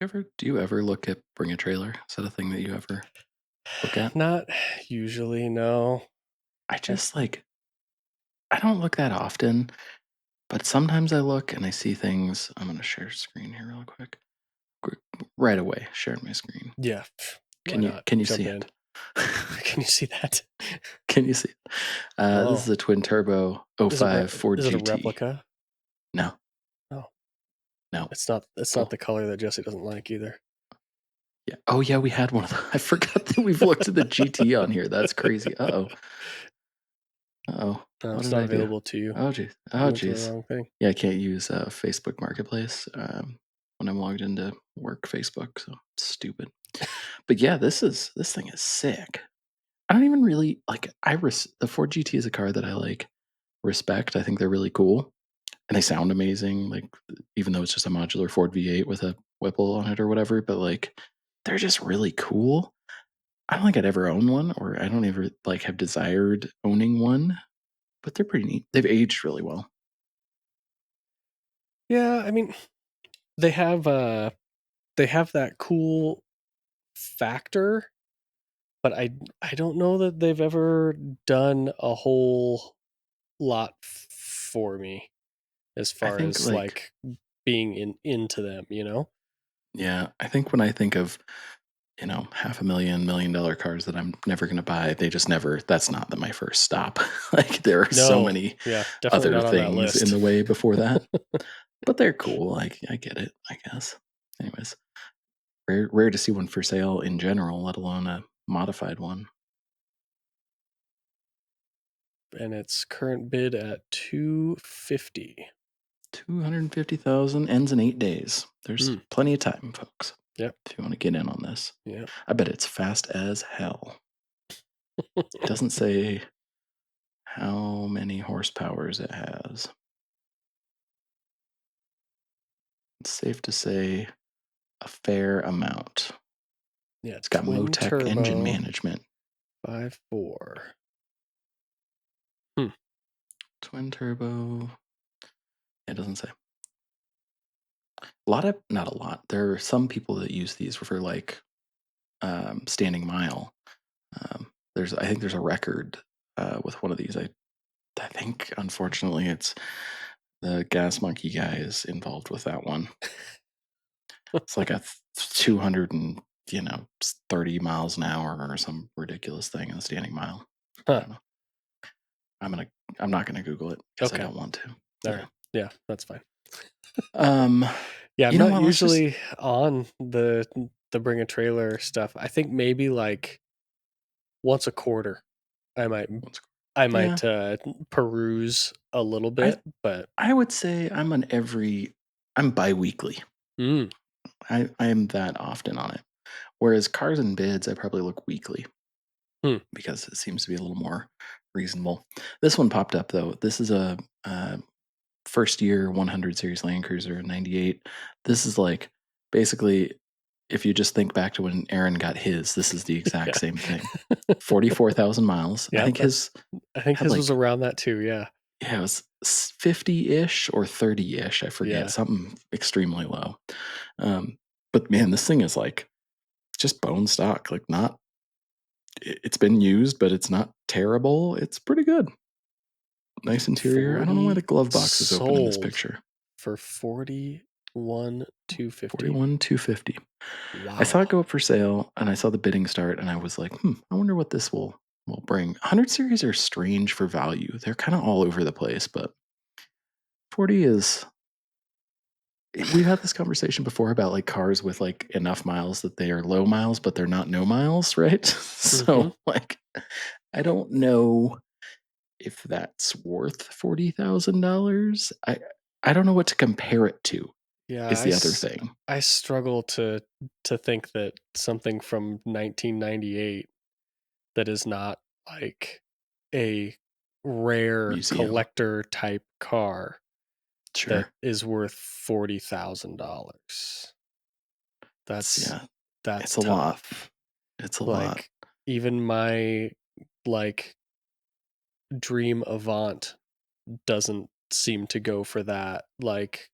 Do you ever look at Bring a Trailer? Is that a thing that you ever look at? Not usually, no. I I just like I don't look that often, but sometimes I look and I see things. I'm gonna share screen here real quick. Gr- Right away, sharing my screen. yeah, why Can you not? can you see Jump it? in. Can you see that? Can you see it? This is Oh, a twin turbo oh is it 05 Ford is it a GT. replica? No, Oh, no. it's not Pull. the color that Jesse doesn't like either. Yeah. Oh yeah, we had one of those. I forgot that we've looked at the GT on here. That's crazy. Uh oh. Uh oh. No, What it's did not I do? available to you. Oh geez. You Oh went to the geez. wrong thing. Yeah, I can't use Facebook Marketplace when I'm logged into work Facebook. So it's stupid. But yeah, this thing is sick. I don't even really like. The Ford GT is a car that I like respect. I think they're really cool and they sound amazing. Like even though it's just a modular Ford V8 with a Whipple on it or whatever, but like they're just really cool. I don't think I'd ever own one, or I don't ever like have desired owning one, but they're pretty neat. They've aged really well. Yeah, I mean, they have uh they have that cool factor, but I don't know that they've ever done a whole lot for me as I far think as like like being into them, yeah, I think when I think of half a million, $1 million cars that I'm never going to buy, they just never, that's not my first stop. Like there are so No, many yeah, definitely other not on that things in list. the way before that, but they're cool. I get it, I guess. Anyways, rare to see one for sale in general, let alone a modified one. And its current bid at 250. 250,000 ends in 8 days. There's Mm, plenty of time, folks, yep, if you want to get in on this. yep. I bet it's fast as hell. It doesn't say how many horsepowers it has. It's safe to say a fair amount. Yeah, It's got twin Motec engine turbo management. 5.4. Hmm. Twin turbo. It doesn't say. A lot of, not a lot. There are some people that use these for like standing mile. I think there's a record with one of these. I think unfortunately it's the Gas Monkey guy is involved with that one. It's like a 200 and 30 miles an hour or some ridiculous thing in the standing mile. I Huh. don't know. I'm gonna. I'm not gonna Google it because I Okay. don't want to. All Yeah. right. Yeah, that's fine. Um. Yeah, I'm You know not what? Let's just. usually on the bring a trailer stuff. I think maybe like once a quarter I might Let's, I yeah. might peruse a little I bit, but I would say I'm an every. I'm biweekly. mm, I am that often on it. Whereas cars and bids, I probably look weekly hmm, because it seems to be a little more reasonable. This one popped up though. This is a first year 100 series Land Cruiser in '98. This is like basically if you just think back to when Aaron got his, this is the exact yeah. same thing. 44,000 miles. I Yeah, think his I think had his was like, around that too, yeah. yeah, it was 50-ish or 30-ish. I forget. Yeah. Something extremely low. Um, but man, this thing is like just bone stock. Like, not, it's been used, but it's not terrible. It's pretty good. Nice interior. I don't know why the 40 glove box is open in this sold picture. for 41,250. 41,250. I saw Wow. it go up for sale and I saw the bidding start and I was like, I wonder what this will bring. 100 series are strange for value. They're kind of all over the place, but 40 is we've had this conversation before about like cars with like enough miles that they are low miles, but they're not no miles, right? Mhm. So like I don't know if that's worth $40,000. I don't know what to compare it to Yeah, is the other thing. I struggle to think that something from 1998 that is not like a rare Museum. collector type car that Sure. is worth $40,000. That's Yeah. that's It's a lot. tough. It's a lot. Like even my like dream Avant doesn't seem to go for that, like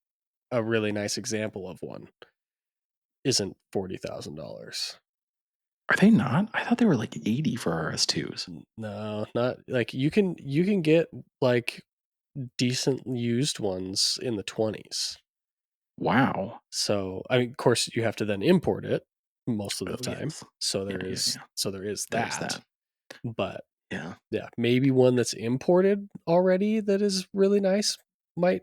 a really nice example of one. isn't $40,000. Are they not? I thought they were like 80 for RS2s. No, not like you can get like decent used ones in the 20s. Wow. So, I mean, of course, you have to then import it most of the Oh, time. yes. So Yeah, there yeah, is yeah. so there is There's that. that. But Yeah. yeah, maybe one that's imported already that is really nice might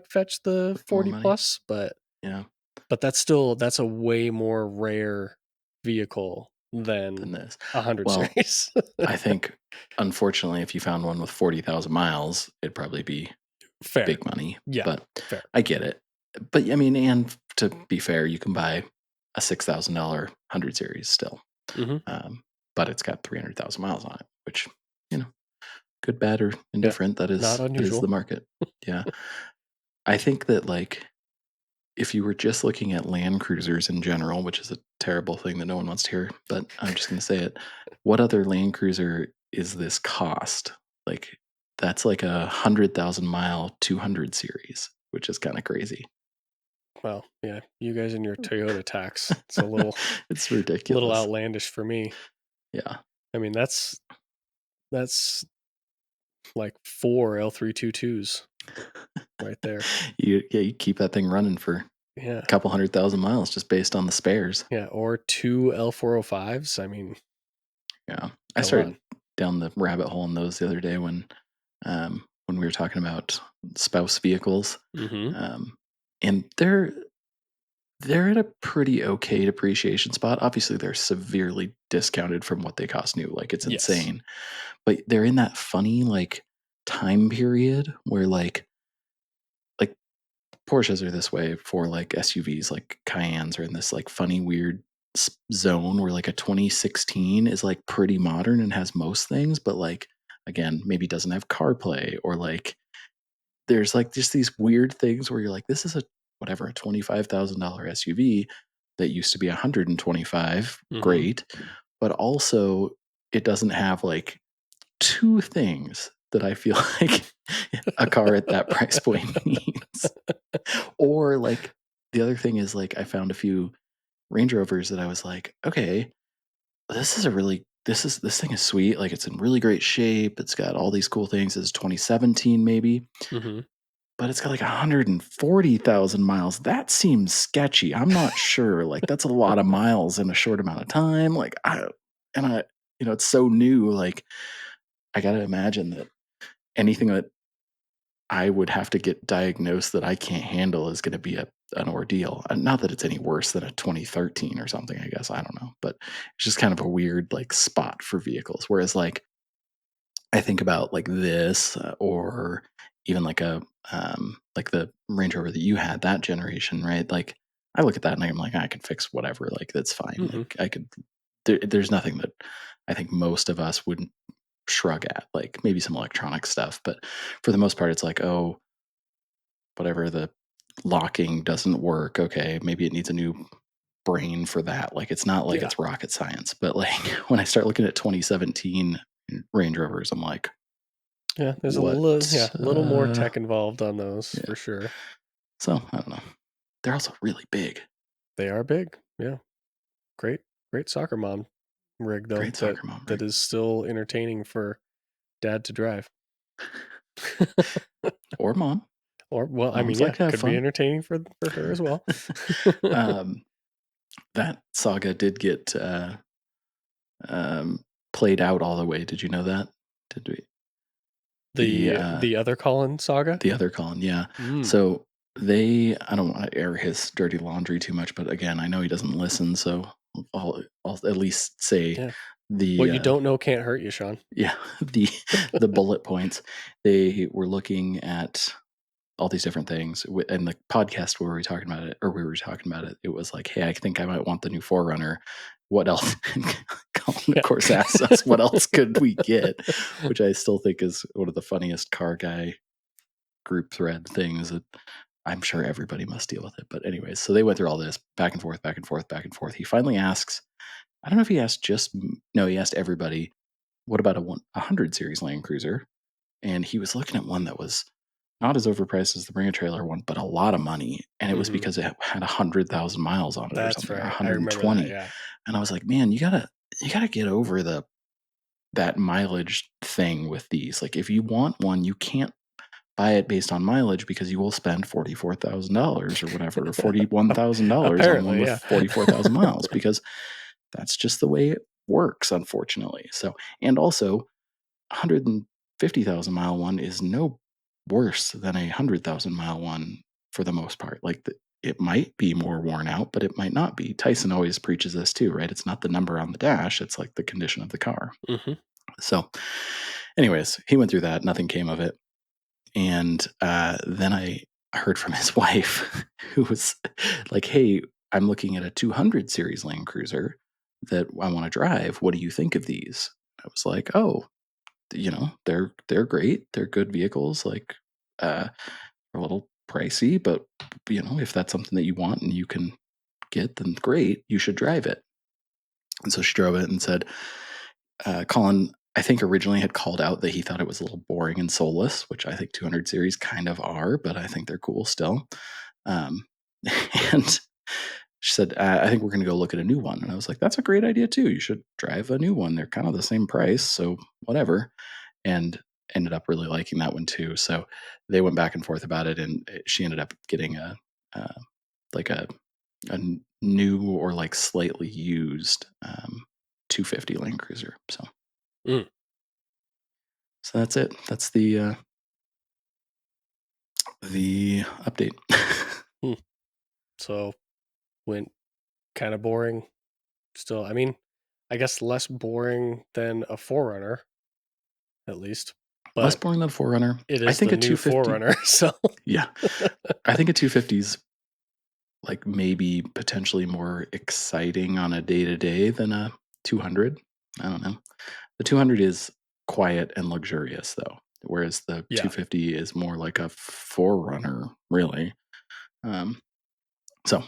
fetch the More 40 money. plus, but Yeah. that's a way more rare vehicle than Than this. 100 Well, series. I think, unfortunately, if you found one with 40,000 miles, it'd probably be Fair. big money, Yeah, but fair. I get it. But I mean, and to be fair, you can buy a $6,000 100 series still, Mhm. um, but it's got 300,000 miles on it, which, you know, good, bad, or Yeah. indifferent. That Not is the unusual. market. Yeah, I think that like if you were just looking at Land Cruisers in general, which is a terrible thing that no one wants to hear, but I'm just going to say it. What other Land Cruiser is this cost? Like, that's like 100,000 mile 200 series, which is kind of crazy. Well, yeah, you guys and your Toyota tax. It's a It's little ridiculous. outlandish for me. Yeah. I mean, that's like 4 L322s right there. You keep that thing running for a Yeah. couple 100,000 miles just based on the spares. Yeah, or 2 L405s. I mean, Yeah. I come started on. down the rabbit hole in those the other day when we were talking about spouse vehicles. Mhm. Um, and they're at a pretty okay depreciation spot. Obviously, they're severely discounted from what they cost new. Like it's Yes. insane. But they're in that funny like time period where like Porsches are this way for like SUVs, like Cayennes are in this like funny weird zone where like a 2016 is like pretty modern and has most things, but like again, maybe doesn't have CarPlay or like there's like just these weird things where you're like, this is a whatever, a $25,000 SUV that used to be 125, Mhm. great, but also it doesn't have like two things that I feel like a car at that price point needs. Or like the other thing is like I found a few Range Rovers that I was like, okay, this thing is sweet. Like it's in really great shape. It's got all these cool things. It's 2017 maybe, Mhm. but it's got like 140,000 miles. That seems sketchy. I'm not sure. Like that's a lot of miles in a short amount of time. And I, it's so new. Like I got to imagine that anything that I would have to get diagnosed that I can't handle is going to be an ordeal. Not that it's any worse than a 2013 or something, I guess. I don't know. But it's just kind of a weird like spot for vehicles. Whereas like I think about like this or even like the Range Rover that you had, that generation, right? Like I look at that and I'm like, I can fix whatever. Like that's fine. Mhm. Like I could. There's nothing that I think most of us wouldn't shrug at. Like maybe some electronic stuff, but for the most part, it's like, oh, whatever the locking doesn't work. Okay, maybe it needs a new brain for that. Like it's not like Yeah. it's rocket science, but like when I start looking at 2017 Range Rovers, I'm like, Yeah, there's what? a little more tech involved on those Yeah. for sure. So I don't know. They're also really big. They are big. Yeah. Great great soccer mom rig though Great that soccer mom that rig. is still entertaining for dad to drive. Or mom. Or well, I mean, Moms like yeah, to have could be fun. entertaining for her as well. um, that saga did get um, played out all the way. Did you know that? Did we? The The other Colin saga? The other Colin, yeah. Mm, So I don't want to air his dirty laundry too much, but again, I know he doesn't listen, so I'll at least say yeah. the What you don't know can't hurt you, Sean. yeah the the bullet points. They were looking at all these different things, and the podcast where we were talking about it. It was like, hey, I think I might want the new Forerunner. What else? And Colin, of Yeah. course, asked us what else could we get, which I still think is one of the funniest car guy group thread things that I'm sure everybody must deal with it. But anyways, so they went through all this back and forth, back and forth, back and forth. He finally asks, I don't know if he asked no, he asked everybody, what about a 100 series Land Cruiser? And he was looking at one that was not as overpriced as the Bring a Trailer one, but a lot of money, and it was Mhm. because it had 100,000 miles on it or That's something, or right. I remember that, 120, yeah. and I was like, "Man, you gotta get over that mileage thing with these, like, if you want one, you can't buy it based on mileage because you will spend $44,000 or whatever, or $41,000 on one Apparently, with yeah. 44,000 miles because that's just the way it works, unfortunately. So, and also, 150,000 mile one is no worse than a 100,000 mile one for the most part. Like, it might be more worn out, but it might not be. Tyson always preaches this too, right? It's not the number on the dash, it's like the condition of the car. Mhm. So, anyways, he went through that. Nothing came of it. And then I heard from his wife, who was like, "Hey, I'm looking at a 200 series Land Cruiser that I want to drive. What do you think of these?" I was like, "Oh, they're great. They're good vehicles. Like, uh, a little pricey, but if that's something that you want and you can get, then great. You should drive it." And so she drove it and said, Colin, I think originally had called out that he thought it was a little boring and soulless, which I think 200 series kind of are, but I think they're cool still. Um, and she said, I think we're going to go look at a new one. And I was like, that's a great idea too. You should drive a new one. They're kind of the same price. So whatever. And ended up really liking that one too. So they went back and forth about it. And she ended up getting uh, like a new or like slightly used 250 Land Cruiser. Mm. So that's it. That's the update. Hmm. So, went kinda boring still. I mean, I guess less boring than a Forerunner, at least, Less but boring than 4Runner. it I is think the a new 250. Forerunner, so Yeah, I think a 250's like maybe potentially more exciting on a day to day than a 200. I don't know. The 200 is quiet and luxurious though, whereas the yeah. 250 is more like a 4Runner, really. Um, So,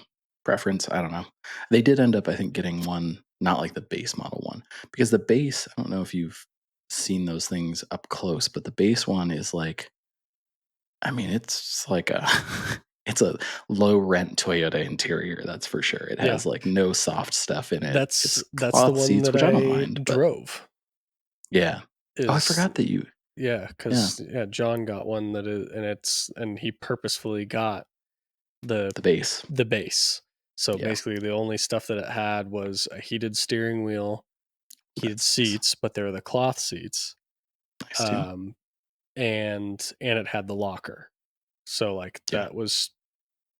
preference, I don't know. They did end up, I think, getting one, not like the base model one, because the base, I don't know if you've seen those things up close, but the base one is like, I mean, it's like a, it's a low rent Toyota interior, that's for sure. It Yeah. has like no soft stuff in it. It's That's the cloth one seats, that which I don't I mind, but drove, yeah. Oh, I is forgot that you, yeah, yeah, because yeah, John got one that is and he purposefully got the the base. the base. So, Yeah, basically, the only stuff that it had was a heated steering wheel, heated that's nice. seats, but they're the cloth seats, Nice too. um, and it had the locker. So, like, Yeah.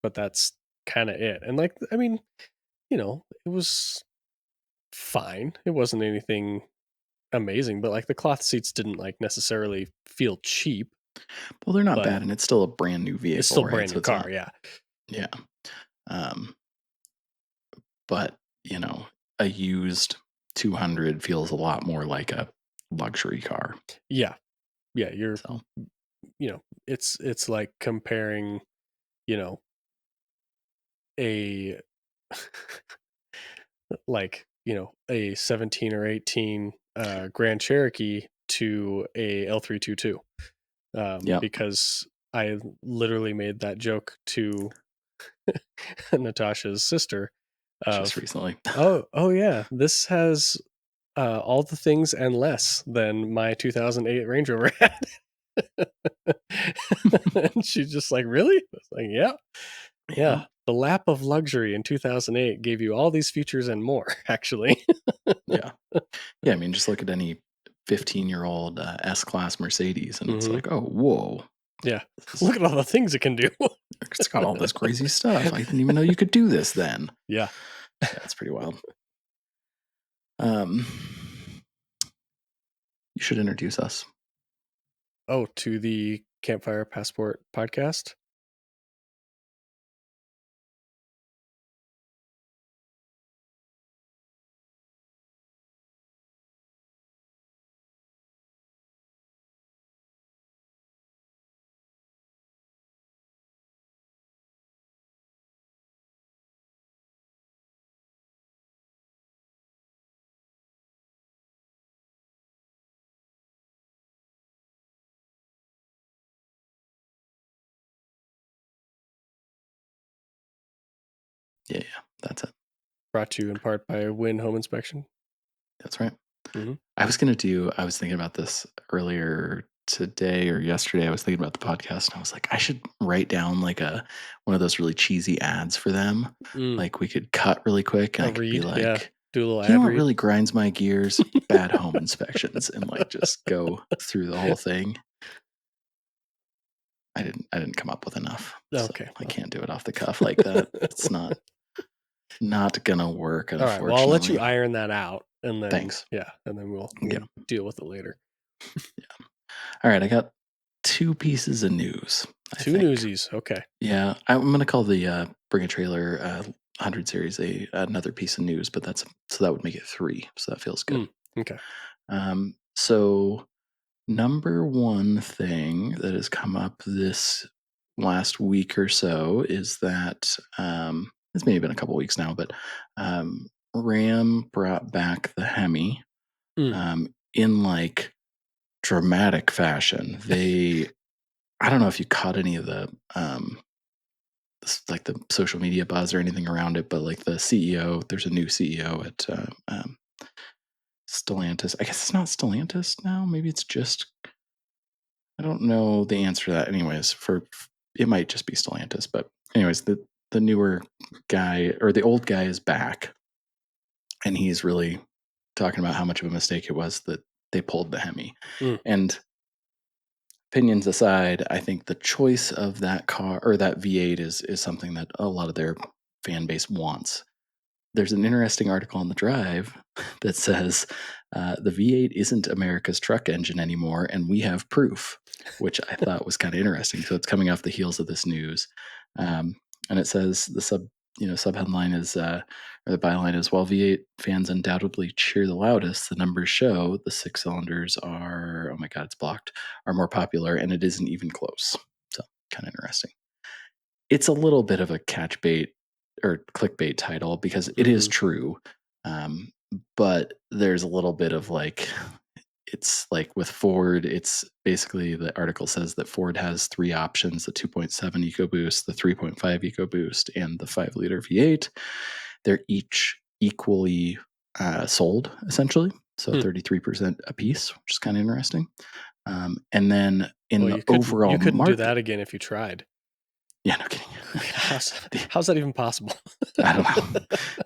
but that's kinda it, and, like, I mean, it was fine. It wasn't anything amazing, but, like, the cloth seats didn't, like, necessarily feel cheap, Well, they're not but bad, and it's still a brand new it's vehicle, still a right? brand So new it's car, not, yeah. yeah. Um, but a used 200 feels a lot more like a luxury car. Yeah, yeah, So it's like comparing, you know, a a 17 or 18, Grand Cherokee to a L322, yeah, because I literally made that joke to Natasha's sister just of, recently. oh yeah, this has, all the things and less than my 2008 Range Rover had." And she's just like, "Really?" I was like, "Yeah, yeah. Yeah, The lap of luxury in 2008 gave you all these features and more, actually." yeah, yeah. I mean, just look at any 15-year-old S-Class Mercedes, and it's Mhm. like, oh, whoa, Yeah. this is, Look at all the things it can do. it's got all this crazy stuff. I didn't even know you could do this then. Yeah. Yeah, it's pretty wild. Um, you should introduce us. Oh, to the Campfire Passport podcast? Yeah, yeah, that's it. Brought to you in part by Win Home Inspection. That's right. Hmm. I was thinking about this earlier today or yesterday. I was thinking about the podcast and I was like, I should write down like one of those really cheesy ads for them. Mm. Like we could cut really quick and A I could be read, yeah. like, Do a little you know ad what read. really grinds my gears? Bad home inspections and like just go through the whole thing. I didn't come up with enough. So Okay. I Well. can't do it off the cuff like that. It's not gonna work, All right. Well, I'll let you unfortunately. iron that out, and then Thanks. yeah, and then we'll Yeah. we'll deal with it later. All right, I got two pieces of news, I Two think. newsies. Okay. Yeah, I'm gonna call the Bring a Trailer 100 series another piece of news, but so that would make it three. So that feels good. Mm. Okay. So number one thing that has come up this last week or so is that it's maybe been a couple weeks now, but Ram brought back the Hemi Mm. in like dramatic fashion. I don't know if you caught any of like the social media buzz or anything around it, but like the CEO, there's a new CEO at Stellantis. I guess it's not Stellantis now. Maybe it's just, I don't know the answer to that. Anyways, it might just be Stellantis, but anyways, the newer guy or the old guy is back, and he's really talking about how much of a mistake it was that they pulled the Hemi. Mm. And opinions aside, I think the choice of that car or that V8 is something that a lot of their fan base wants. There's an interesting article on the Drive that says the V8 isn't America's truck engine anymore, and we have proof, which I thought was kind of interesting. So it's coming off the heels of this news, um, and it says the sub headline is or the byline is, while V8 fans undoubtedly cheer the loudest, the numbers show the six cylinders are, oh my god, it's blocked, are more popular, and it isn't even close. So kind of interesting. It's a little bit of a catch bait or clickbait title because it is Mm-hmm. true. Um, but there's a little bit of like, it's like with Ford, it's basically the article says that Ford has three options: the 2.7 EcoBoost, the 3.5 EcoBoost, and the 5-liter V8. They're each equally sold, essentially. So Hmm. 33% a piece, which is kind of interesting. And then in Well, the you overall couldn't do market, that again if you tried. yeah, no kidding. how's, The- how's that even possible? I don't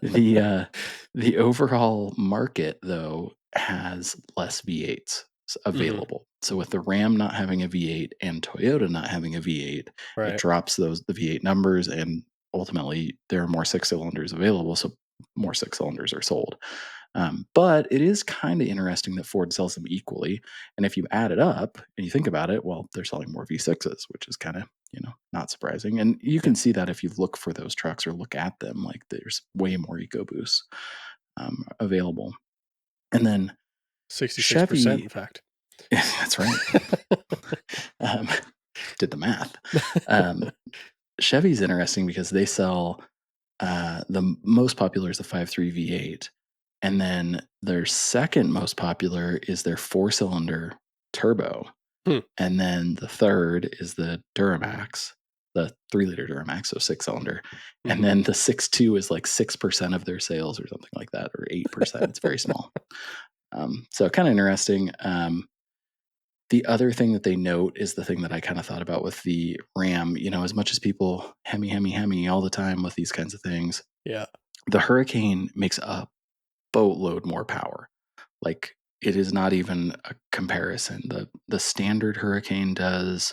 know. The overall market though has less V8s Hmm. available. So with the Ram not having a V8 and Toyota not having a V8, it Right. drops the V8 numbers, and ultimately there are more six cylinders available, so more six cylinders are sold. But it is kind of interesting that Ford sells them equally, and if you add it up and you think about it, well, they're selling more V6s, which is kind of not surprising. And you Yeah. can see that if you look for those trucks or look at them, like there's way more EcoBoosts available. And then 66%, Chevy, in fact. that's right. um, did the math. Um, Chevy's interesting because they sell most popular is the 5.3 V8, and then their second most popular is their four-cylinder turbo, Hmm. and then the third is the Duramax, the 3-liter Duramax, so six-cylinder, and Hmm. then the 6.2 is like 6% of their sales or something like that, or 8%. It's very small. So kind of interesting. The other thing that they note is the thing that I kind of thought about with the Ram. As much as people Hemi, Hemi, Hemi all the time with these kinds of things, Yeah. the Hurricane makes a boatload more power. Like it is not even a comparison. The standard Hurricane does,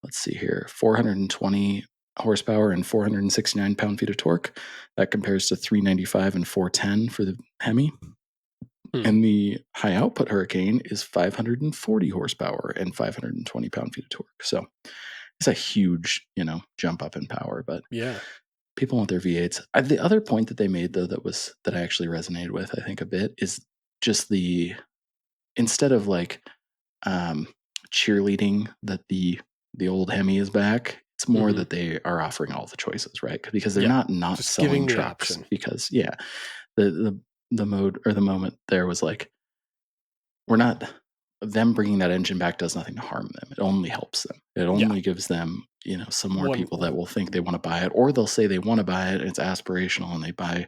let's see here, 420 horsepower and 469 pound-feet of torque. That compares to 395 and 410 for the Hemi. Hmm. And the high output Hurricane is 540 horsepower and 520 pound-feet of torque. So it's a huge, jump up in power. But Yeah. people want their V8s. The other point that they made though that I actually resonated with, I think a bit, is just instead of like um, cheerleading that the old Hemi is back, it's more Hmm. that they are offering all the choices, right? Because they're Yeah. not Just giving selling the trucks. option. Because yeah, the mode or the moment there was like, we're not. them bringing that engine back does nothing to harm them. It only helps them. It Yeah. only gives them, some more One people that will think they want to buy it, or they'll say they want to buy it. And it's aspirational, and they buy,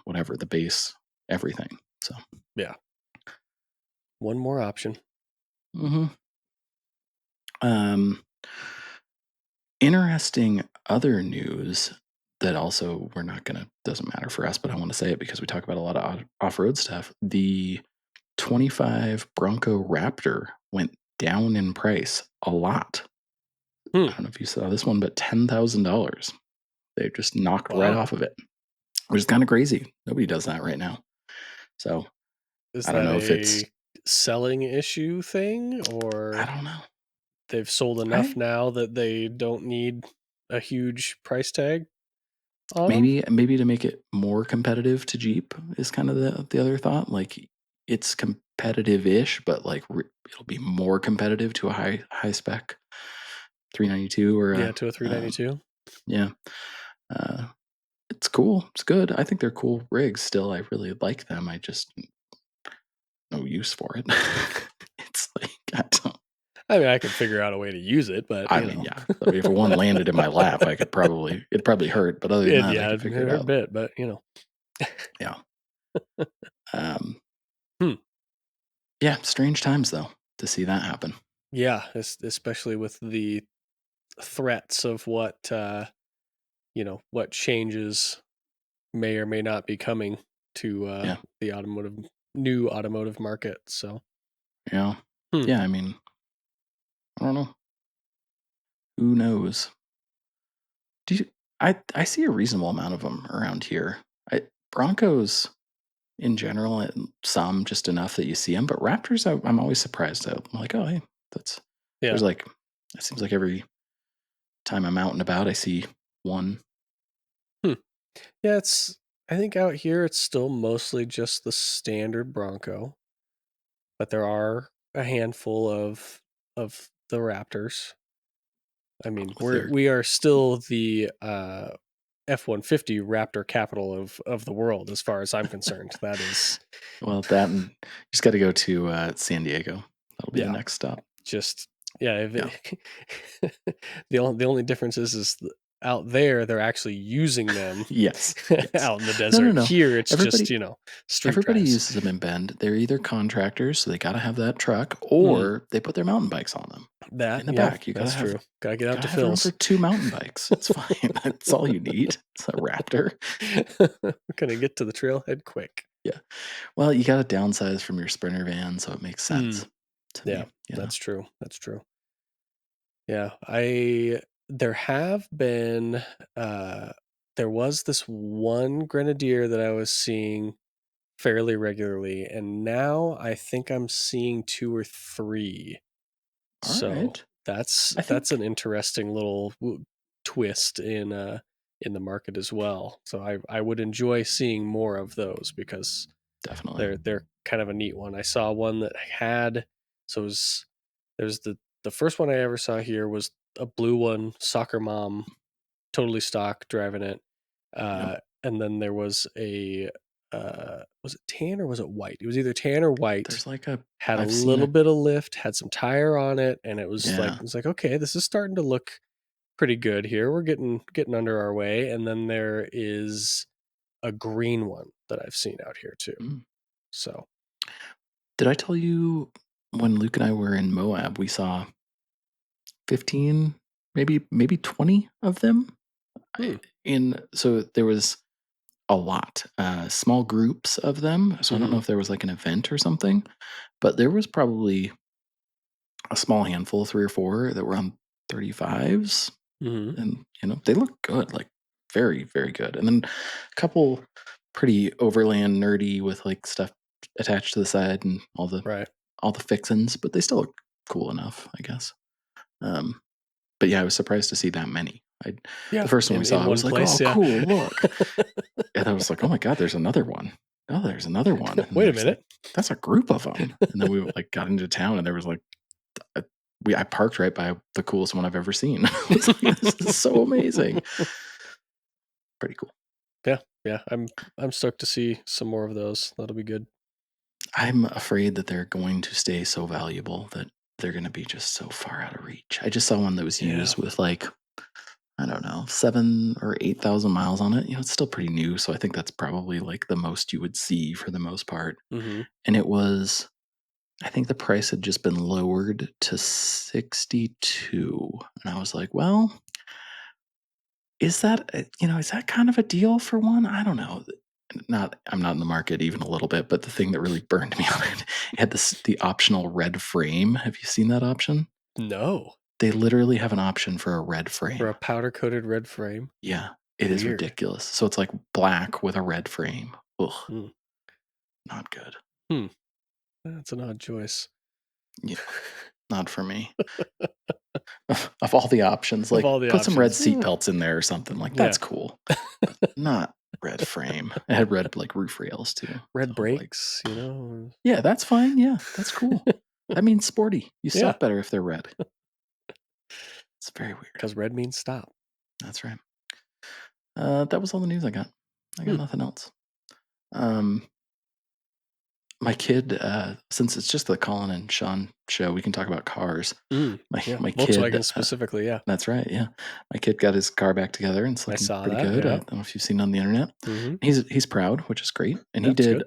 whatever the base, everything. So, yeah. One more option. hmm um, interesting other news that also we're not gonna doesn't matter for us, but I want to say it because we talk about a lot of off road stuff. The 25 Bronco Raptor went down in price a lot. I Hmm. don't know if you saw this one, but $10,000. They just knocked right Wow. off of it, which is kind of crazy. Nobody does that right now. So Is I don't that know if it's, a selling issue thing, I or don't know. they've sold enough I now that they don't need a huge price tag on them? maybe to make it more competitive to Jeep is kind of the other thought. Like it's competitive-ish, but like it'll be more competitive to a high spec 392 or Yeah, a to a 392. yeah. Uh, it's cool. It's good. I think they're cool rigs still. I really like them. I just no use for it. It's like I don't. I mean, I could figure out a way to use it, but I mean, yeah. I mean, if one landed in my lap, it'd probably hurt. But other than that, I yeah, could it figure it hurt a out. bit, but Yeah. Um, Hmm. yeah. Strange times though to see that happen. Yeah, especially with the threats of what changes may or may not be coming to Yeah. the new automotive market. So, Yeah. hmm. Yeah. I mean, I don't know. Who knows? Do you? I see a reasonable amount of them around here. Broncos in general, and some just enough that you see them. But Raptors, I'm always surprised at. I'm like, oh, hey, that's Yeah. there's like it seems like every time I'm out and about, I see one. Hmm. Yeah, I think out here it's still mostly just the standard Bronco, but there are a handful of the Raptors. I mean, With their we are still the F-150 Raptor capital of the world, as far as I'm concerned. That is, well, that and you just got to go to San Diego. That'll be the yeah, next stop. just yeah. If Yeah. the only difference is out there they're actually using them Yes. Yes. out in the No. No. desert. No. Here it's just Everybody. street Everybody drives. uses them in Bend. They're either contractors, so they got to have that truck, Mm, or they put their mountain bikes on them that in the yeah, back. You gotta that's have true. Gotta get out to room for Phil's. two mountain bikes. It's fine. That's all you need. It's a Raptor. Gonna get to the trailhead quick. Yeah. Well, you got to downsize from your Sprinter van, so it makes Mm, sense to yeah, me. that's true. That's true. Yeah, there have been uh there was this one grenadier that I was seeing fairly regularly, and now I think I'm seeing two or three. All So right. that's I that's an think interesting little twist in the market as well. So I would enjoy seeing more of those because definitely. they're kind of a neat one. I saw one that had so it was there's the first one I ever saw here was a blue one, soccer mom, totally stock driving it. Yep. And then there was was it tan or was it white? It was either tan or white. There's like Had a I've seen little a, bit of lift, had some tire on it, and yeah. it was like, okay, this is starting to look pretty good here. We're getting under our way. And then there is a green one that I've seen out here too. Mm. So Did I tell you when Luke and I were in Moab, we saw 15, maybe 20 of them? hmm, So there was a lot, small groups of them. So I don't know mm-hmm, if there was like an event or something, but there was probably a small handful, 3 or 4 that were on 35s, mm-hmm, and, they look good, like, very, very good, and then a couple pretty overland nerdy with, like, stuff attached to the side and right. all the fixins, but they still look cool enough, I guess. Um, but yeah, I was surprised to see that many. The Yeah, first one we saw, in I was one like, "Oh, place, yeah. cool, look." And I was like, "Oh my god, there's another one. Oh, there's another one." And Wait a there's like, minute. "That's a group of them." And then we, like, got into town and there was like uh, I parked right by the coolest one I've ever seen. I was like, "This is so amazing." Pretty cool. Yeah, yeah. I'm stoked to see some more of those. That'll be good. I'm afraid that they're going to stay so valuable that they're gonna be just so far out of reach. I just saw one that was Yeah. used with, like, I don't know, 7 or 8,000 miles on it. It's still pretty new, so I think that's probably, like, the most you would see for the most part, Mhm. and it was I think the price had just been lowered to 62, and I was like, "Well, is that kind of a deal for one? I don't know." Not I'm not in the market even a little bit, but the thing that really burned me on it had the optional red frame. Have you seen that option? No. They literally have an option for a red For frame. a powder coated red frame? Yeah, it is Weird. ridiculous. So it's like black with a red frame. Ugh, Mm. not good. Hmm. That's an odd choice. Yeah, not for me. Of all the options, Of like, all the put some red options. seat belts in there or something, like, Yeah. that's cool, but not red frame. It had red, like, roof rails too. So Red I was like, brakes, you know? "Yeah, that's fine, yeah, that's cool." That means sporty. You Yeah, stealth better if they're red. It's very weird. because red means stop. That's right. That was all the news I got. I got Hmm. nothing else. Um, my kid, since it's just the Colin and Sean show, we can talk about cars. Mm. My Yeah, my kid, Volkswagen specifically, yeah. that's right, yeah. My kid got his car back together, and it's I looking saw pretty that, good. I yeah. don't know if you've seen it on the internet. Mhm. He's proud, which is great, and he That's did good.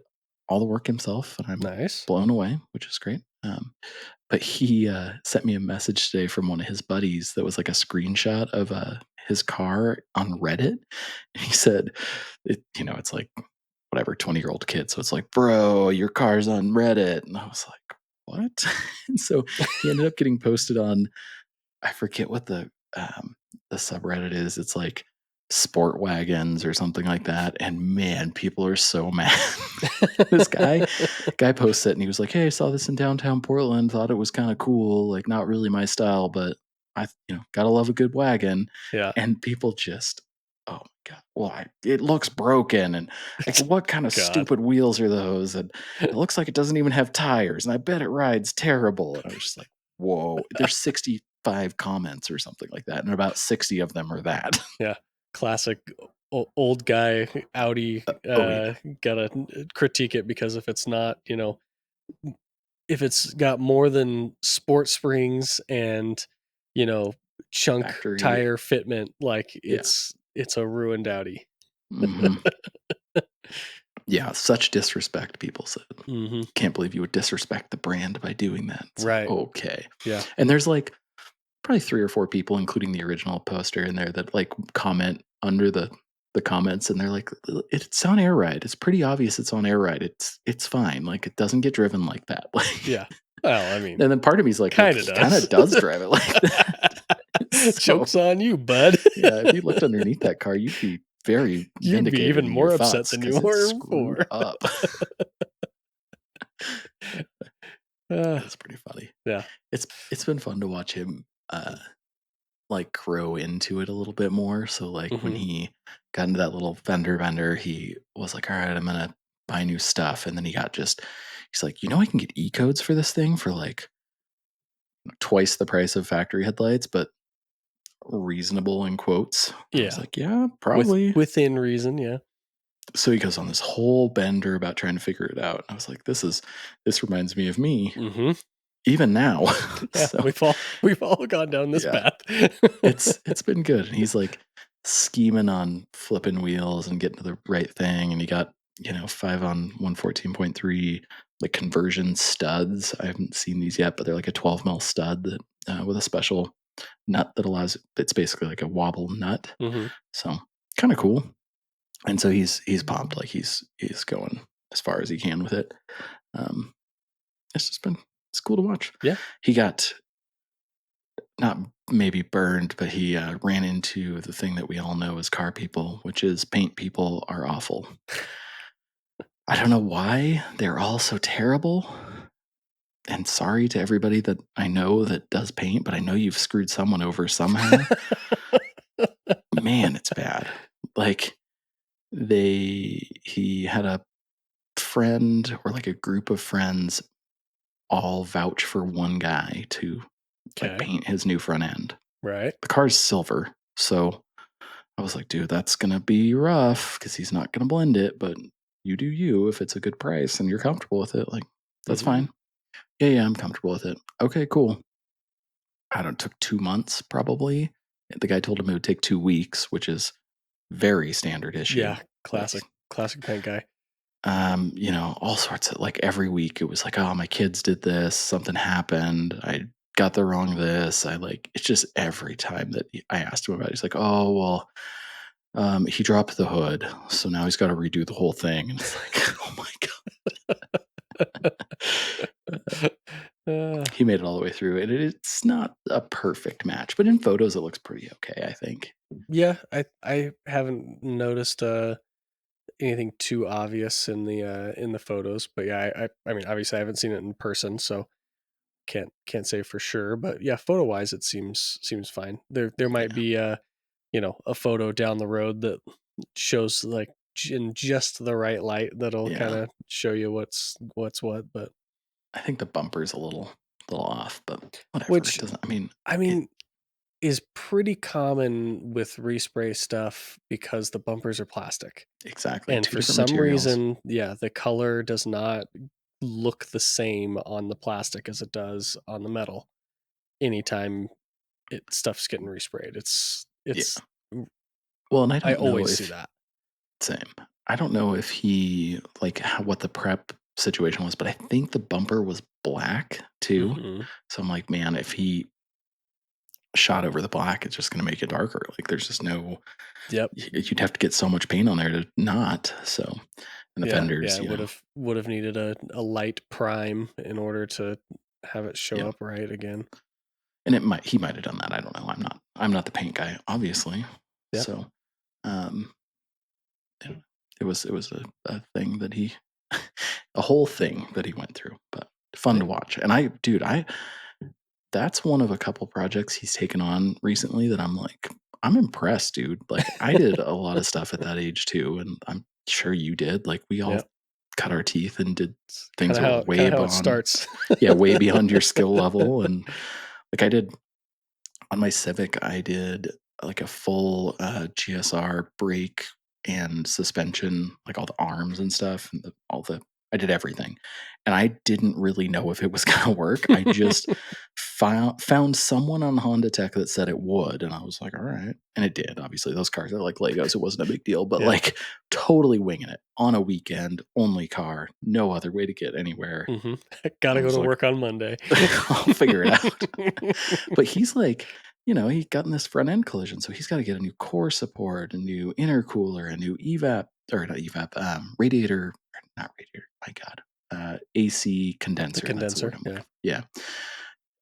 all the work himself, and I'm Nice. blown away, which is great. But he sent me a message today from one of his buddies that was like a screenshot of his car on Reddit. And he said, it's like whatever 20-year-old kid. So it's like, bro, your car's on Reddit. And I was like, what? And so he ended up getting posted on, I forget what the subreddit is. It's like sport wagons or something like that. And man, people are so mad. This guy posts it and he was like, "Hey, I saw this in downtown Portland. Thought it was kind of cool. Like, not really my style, but gotta love a good wagon." Yeah. And people just, oh my god, why? It looks broken, and like, what kind of God. stupid wheels are those? And it looks like it doesn't even have tires, and I bet it rides terrible. And I was just like, whoa. There's 65 comments or something like that, and about 60 of them are that. Yeah. Classic old guy Audi, Oh yeah, gotta critique it because if it's got more than sport springs and, you know, chunk factory. tire fitment, like, Yeah. it's a ruined Audi. Hmm. Yeah, such disrespect, people said. Mhm. Can't believe you would disrespect the brand by doing that. It's like, Right. okay. Yeah. And there's like probably 3 or 4 people, including the original poster in there that like comment under the comments and they're like, It's on air ride. It's pretty obvious it's on air ride. It's fine. Like it doesn't get driven like that." Like, Yeah. Well, I mean, and then part of me's like, well, kinda he kind of does. does drive it like that. So Joke's on you, bud. yeah, if you looked underneath that car, you'd be very You'd be vindicated even in your more upset thoughts than you because it's were screwed before. up. Uh, That's pretty funny. yeah. It's been fun to watch him, like, grow into it a little bit more, so, like, when Mhm. he got into that little vendor, he was like, "Alright, I'm gonna buy new stuff," and then he's like, "I can get E-codes for this thing for, like, twice the price of factory headlights, but reasonable in quotes." I was Yeah. like, "Yeah, probably." Within reason, yeah. So he goes on this whole bender about trying to figure it out, and I was like, "This reminds me of me, Mhm. even now." Yeah, So, we've all gone down this yeah. path. It's been good, and he's, like, scheming on flipping wheels and getting to the right thing, and he got, 5 on 114.3, like, conversion studs. I haven't seen these yet, but they're like a 12 mil stud that, with a special nut that allows it's basically like a wobble nut, Mhm. so kinda cool, and so he's pumped, like, he's going as far as he can with it. Um, it's cool to watch. Yeah. He got not maybe burned, but he ran into the thing that we all know as car people, which is paint people are awful. I don't know why they're all so terrible. And sorry to everybody that I know that does paint, but I know you've screwed someone over somehow. Man, it's bad. Like he had a friend or like a group of friends all vouch for one guy to like Okay. paint his new front end. Right. The car's silver, so I was like, "Dude, that's gonna be rough because he's not gonna blend it, but you do you if it's a good price and you're comfortable with it, like, That's fine. Yeah, I'm comfortable with it. Okay, cool. I don't took 2 months probably. The guy told him it would take 2 weeks, which is very standard issue. Yeah, Like, classic paint guy. all sorts of like every week it was like, oh, my kids did this, something happened, I got the wrong this. It's just every time that I asked him about it, he's like, oh, well, he dropped the hood, so now he's got to redo the whole thing. And it's like, oh my God. Uh, He made it all the way through, and it's not a perfect match, but in photos it looks pretty okay, I think. yeah, I haven't noticed anything too obvious in the photos, but yeah, I mean, obviously I haven't seen it in person, so can't say for sure, but yeah, photo wise it seems fine. There might Yeah, be a photo down the road that shows like in just the right light that'll kind yeah. of show you what's what, but I think the bumper's a little off, but whatever. It which doesn't. I mean, I it mean is pretty common with respray stuff because the bumpers are plastic. exactly And two for different some materials. reason, yeah, the color does not look the same on the plastic as it does on the metal anytime stuff's getting resprayed. It's Yeah. Well, and I I don't know always see if that. same. I don't know if he like what the prep situation was, but I think the bumper was black too. Mhm. So I'm like, man, if he shot over the black, it's just going to make it darker. Like, there's just no. Yep. You'd have to get so much paint on there to not. So, and the Yeah, fenders, it would have needed a light prime in order to have it show yeah. up right again. And he might have done that. I don't know. I'm not the paint guy, obviously. Yep. So, um, yeah, it was a thing that he, a whole thing that he went through, but fun Hey. to watch. And that's one of a couple projects he's taken on recently that I'm like, I'm impressed, dude. Like, I did a lot of stuff at that age too, and I'm sure you did. Like, we all Yep. cut our teeth and did It's things kind of that were how kind way of how it beyond, starts. yeah, way beyond your skill level. And like, I did on my Civic, I did like a full GSR brake and suspension, like all the arms and stuff, and I did everything, and I didn't really know if it was going to work. I just found someone on Honda Tech that said it would, and I was like, all right, and it did. Obviously, those cars are like Legos; it wasn't a big deal, but Yeah. like totally winging it on a weekend, only car, no other way to get anywhere. Mhm. I Gotta go was to like, work on Monday. I'll figure it out. But he's like, he got in this front end collision, so he's got to get a new core support, a new intercooler, a new evap or not evap, radiator, not radiator. My God, AC The condenser. That's the word condenser, I'm yeah. looking for. Yeah,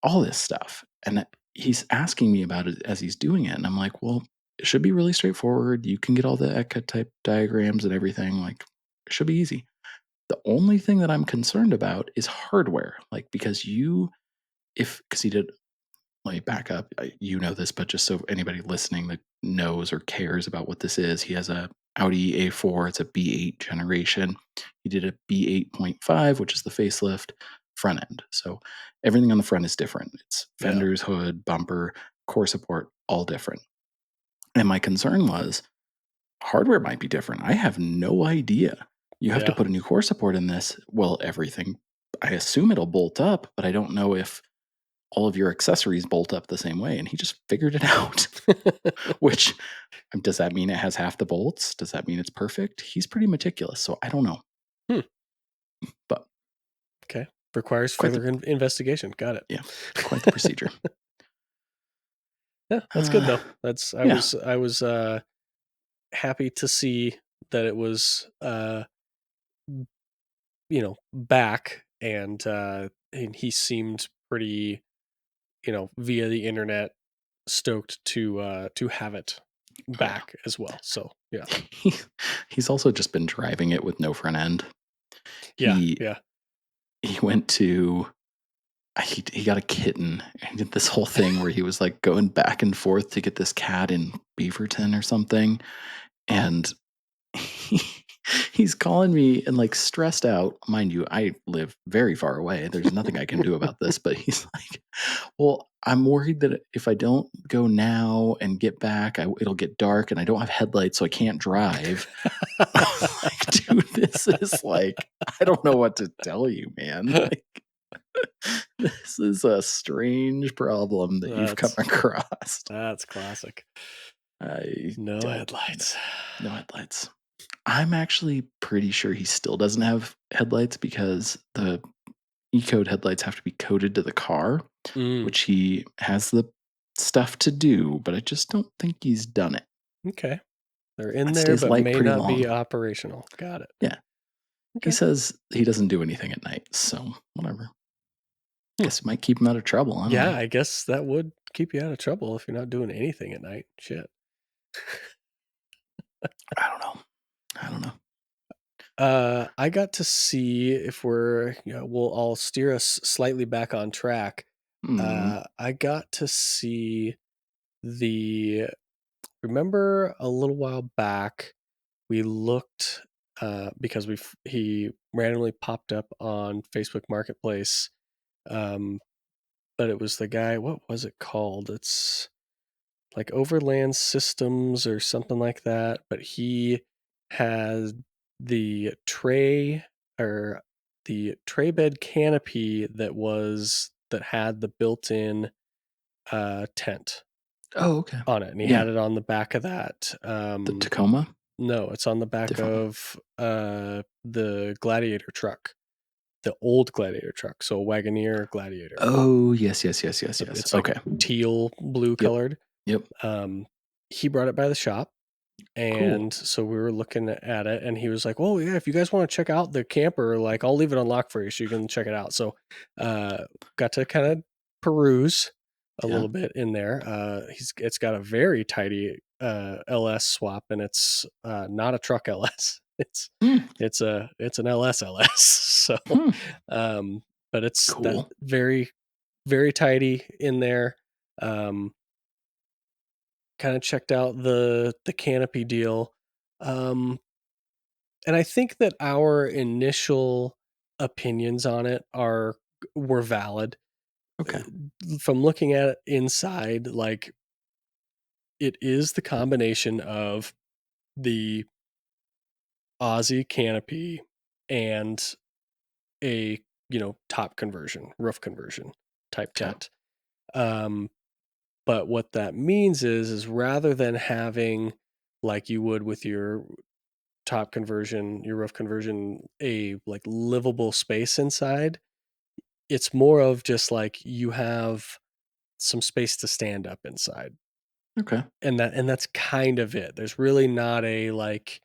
all this stuff, and he's asking me about it as he's doing it, and I'm like, well, it should be really straightforward. You can get all the ECA type diagrams and everything. Like, it should be easy. The only thing that I'm concerned about is hardware, like because because he did, let me back up. You know this, but just so anybody listening that knows or cares about what this is, he has a Audi A4. It's a B8 generation. He did a B8.5, which is the facelift front end. So everything on the front is different. It's Yeah. fenders, hood, bumper, core support, all different. And my concern was hardware might be different. I have no idea. You have to Yeah. put a new core support in this. Well, everything, I assume it'll bolt up, but I don't know if all of your accessories bolt up the same way. And he just figured it out. Which, does that mean it has half the bolts? Does that mean it's perfect? He's pretty meticulous, so I don't know. Hmm, But okay. Requires quite the further investigation. Got it. yeah, quite the procedure. Yeah, that's good Uh, though. That's yeah, I was happy to see that it was back and he seemed pretty, via the internet stoked to have it oh yeah. back as well. So, yeah. He, he's also just been driving it with no front end. Yeah, He yeah. he went to he got a kitten and did this whole thing where he was like going back and forth to get this cat in Beaverton or something, and he, he's calling me and like stressed out. Mind you, I live very far away. There's nothing I can do about this, but he's like, well, I'm worried that if I don't go now and get back, it'll get dark and I don't have headlights, so I can't drive. I'm like, dude, This is like, I don't know what to tell you, man. Like, this is a strange problem that you've come That's across. that's classic. I No don't know. headlights. No headlights. I'm actually pretty sure he still doesn't have headlights because the E-code headlights have to be coded to the car, Mm, which he has the stuff to do, but I just don't think he's done it. okay. They're in It there, stays but light may pretty not be long. operational. Got it. Yeah. He Okay. says he doesn't do anything at night, so whatever. Hmm. Guess it might keep him out of trouble. I don't Yeah, know. I guess that would keep you out of trouble if you're not doing anything at night. Shit. I don't know. I don't know. I got to see if we're, I'll steer us slightly back on track. Mm. I got to see the, remember a little while back, we looked, because he randomly popped up on Facebook Marketplace. Um, but it was the guy, what was it called? It's like Overland Systems or something like that. But he has the tray or the tray bed canopy that had the built-in tent Oh, okay. on it, and he Yeah. had it on the back of that. The Tacoma? No, it's on the back Different one. of the Gladiator truck, the old Gladiator truck, so a Wagoneer Gladiator. Oh, yes, yes, yes, yes, yes. It's like Okay. teal blue Yep. colored. Yep. Um, he brought it by the shop. Cool. And so we were looking at it, and he was like, "Oh yeah, if you guys want to check out the camper, like I'll leave it unlocked for you, so you can check it out." So, got to kind of peruse a Yeah. little bit in there. It's got a very tidy LS swap, and it's not a truck LS. Hmm. It's an LS LS. So, Hmm. um, but it's that Cool. very tidy in there. Um, Kind of checked out the canopy deal. Um, and I think that our initial opinions on it were valid. Okay. From looking at it inside, like it is the combination of the Aussie canopy and a, top conversion, roof conversion type Okay. tent. Um, but what that means is rather than having like you would with your top conversion, your roof conversion, a like livable space inside, it's more of just like you have some space to stand up inside. Okay. And that's kind of it. There's really not a like,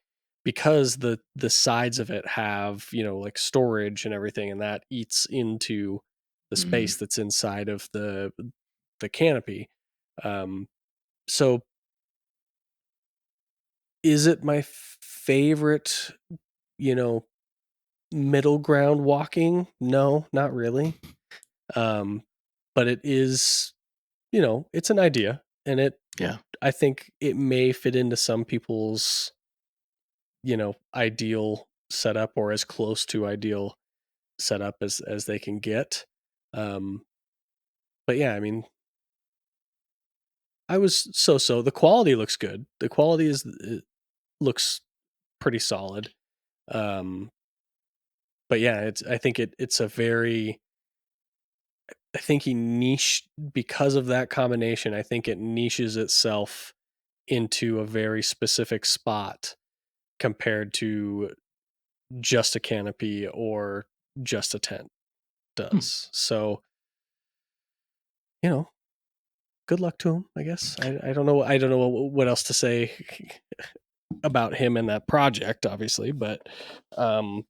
because the sides of it have, like storage and everything, and that eats into the Mm. space that's inside of the canopy. Um so is it my favorite, you know, middle ground walking? No, not really. Um, but it is, it's an idea, and Yeah. I think it may fit into some people's, ideal setup, or as close to ideal setup as they can get. Um, but yeah, I mean, I was so. The quality looks good. The quality it looks pretty solid. Um, but yeah, I think it's a very, I think he niched because of that combination. I think it niches itself into a very specific spot compared to just a canopy or just a tent Hmm. does. So, you know, good luck to him, I guess. I don't know. I don't know what else to say about him and that project, obviously, but um,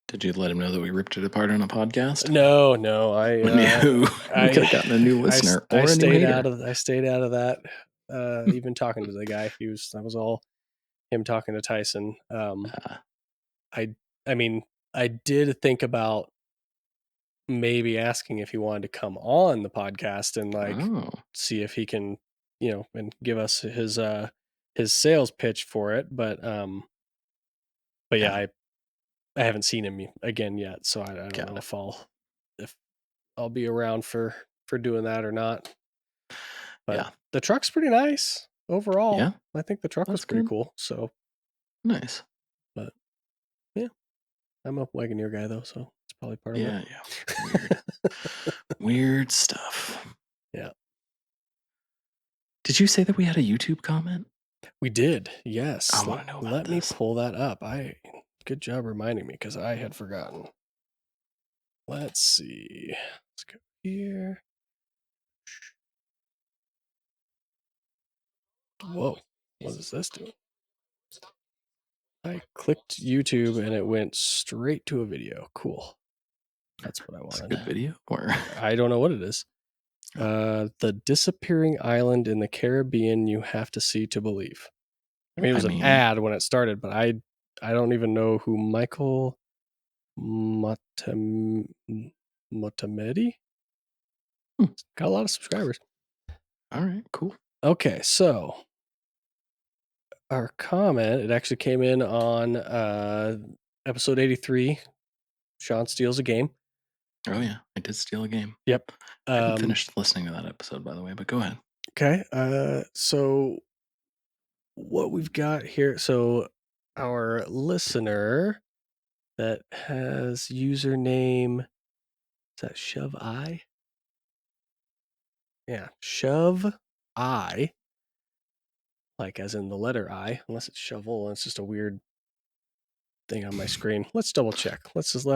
Did you let him know that we ripped it apart on a podcast? no, No, we could I, have gotten a new listener or a new hater. I stayed out of that. Even talking to the guy, that was all him talking to Tyson. Uh, I I mean, I did think about maybe asking if he wanted to come on the podcast and like oh, see if he can, and give us his sales pitch for it. But yeah, yeah, I haven't seen him again yet, so I don't got know it. if I'll be around for doing that or not. But Yeah, the truck's pretty nice overall. yeah, I think the truck was that's pretty good. cool. So, Nice. but yeah. I'm a Wagoneer guy though, so it's probably part of Yeah, yeah. Weird. it. Weird stuff. Yeah. Did you say that we had a YouTube comment? We did. Yes. I want to know about Let me this. pull that up. Good job reminding me because I had forgotten. Let's see. Let's go here. Whoa. What is this doing? I clicked YouTube and it went straight to a video. Cool. That's what I It's a wanted. good video, or I don't know what it is. oh, The disappearing island in the Caribbean you have to see to believe. I mean, it I was an mean, ad when it started, but I don't even know who Michael Motamedi hmm, got a lot of subscribers. all right, cool. Okay, so our comment, it actually came in on episode 83. Sean steals a game. Oh yeah, I did steal a game. Yep. I haven't Um, finished listening to that episode, by the way, but go ahead. okay. So what we've got here, so our listener that has username, is that Shove I? Yeah, Shove I, like as in the letter I, unless it's shovel and it's just a weird thing on my screen. Let's double check. Let's just Oh,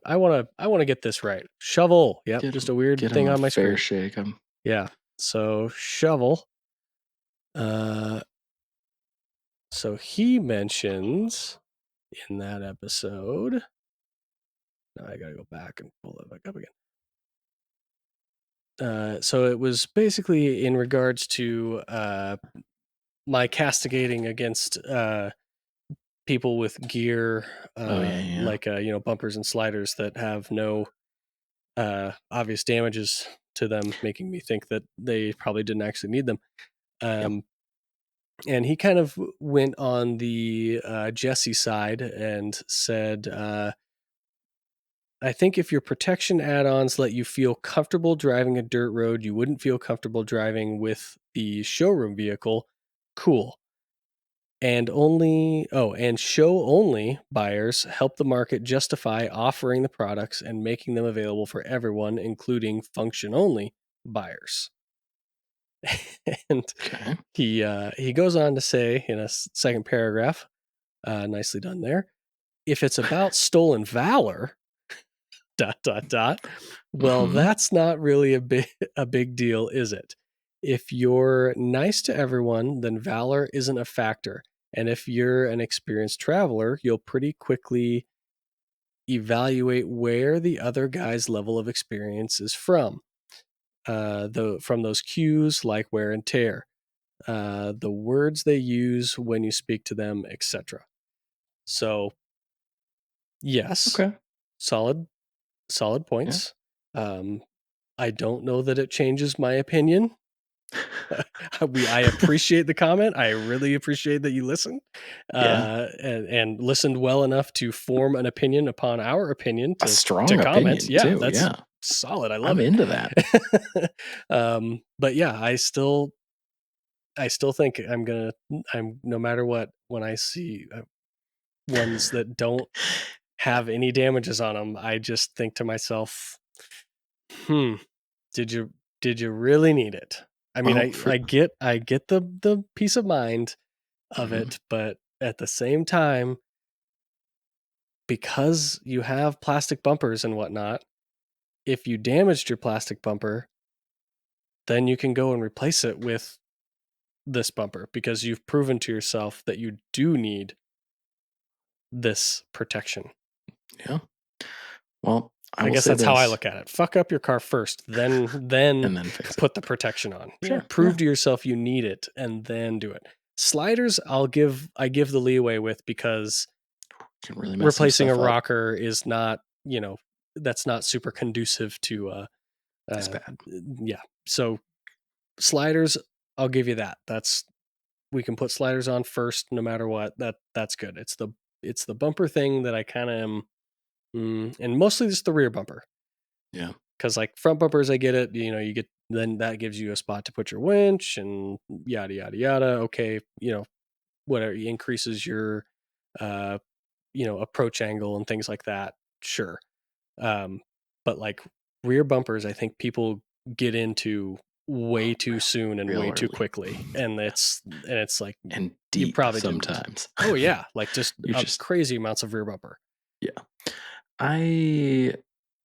I wanna get this right. Shovel. Yep, just a weird get him thing a on my fair screen. shake. Yeah. So shovel. Uh so he mentions in that episode. Now I gotta go back and pull that back up again. So it was basically in regards to my castigating against people with gear, Oh yeah, yeah, like bumpers and sliders that have no obvious damages to them, making me think that they probably didn't actually need them. yep. Um, and he kind of went on the Jesse side and said, I think if your protection add-ons let you feel comfortable driving a dirt road, you wouldn't feel comfortable driving with the showroom vehicle. Cool. And show only buyers help the market justify offering the products and making them available for everyone, including function only buyers. And Okay. he goes on to say in a second paragraph, nicely done there, if it's about stolen valor, dot dot dot, well, Mm-hmm. that's not really a big deal, is it? If you're nice to everyone, then valor isn't a factor. And if you're an experienced traveler, you'll pretty quickly evaluate where the other guy's level of experience is from. From those cues like wear and tear, the words they use when you speak to them, etc. So, yes, Okay. solid, solid Yeah. points. Um, I don't know that it changes my opinion. I appreciate the comment. I really appreciate that you listened, Yeah. and listened well enough to form an opinion upon our opinion A to strong comment. opinion Yeah, too. that's Yeah. solid. I love I'm into that. it. But yeah, I still think I'm no matter what, when I see ones that don't have any damages on them, I just think to myself, hmm, did you really need it? I mean, Well, I get the peace of mind of mhm, it, but at the same time, because you have plastic bumpers and whatnot, if you damaged your plastic bumper, then you can go and replace it with this bumper because you've proven to yourself that you do need this protection. yeah. Well, I I will guess say that's how I this, look at it. Fuck up your car first, then and then fix it. put the protection on. Yeah, Sure. Yeah. prove to yourself you need it and then do it. Sliders I give the leeway with because Can really mess some replacing a stuff up. rocker is not, that's not super conducive to It's uh bad. yeah. So sliders, I'll give you that. We can put sliders on first no matter what. That's good. It's the bumper thing that I kind of am, and mostly just the rear bumper. Yeah. Because like front bumpers, I get it. You get, then that gives you a spot to put your winch and yada yada yada. Okay, whatever increases your uh approach angle and things like that, sure. Um, but like rear bumpers, I think people get into way too soon and real way too early. quickly, and Yeah, it's like and you deep probably didn't. sometimes. Oh yeah, like just You're just crazy amounts of rear bumper. yeah. I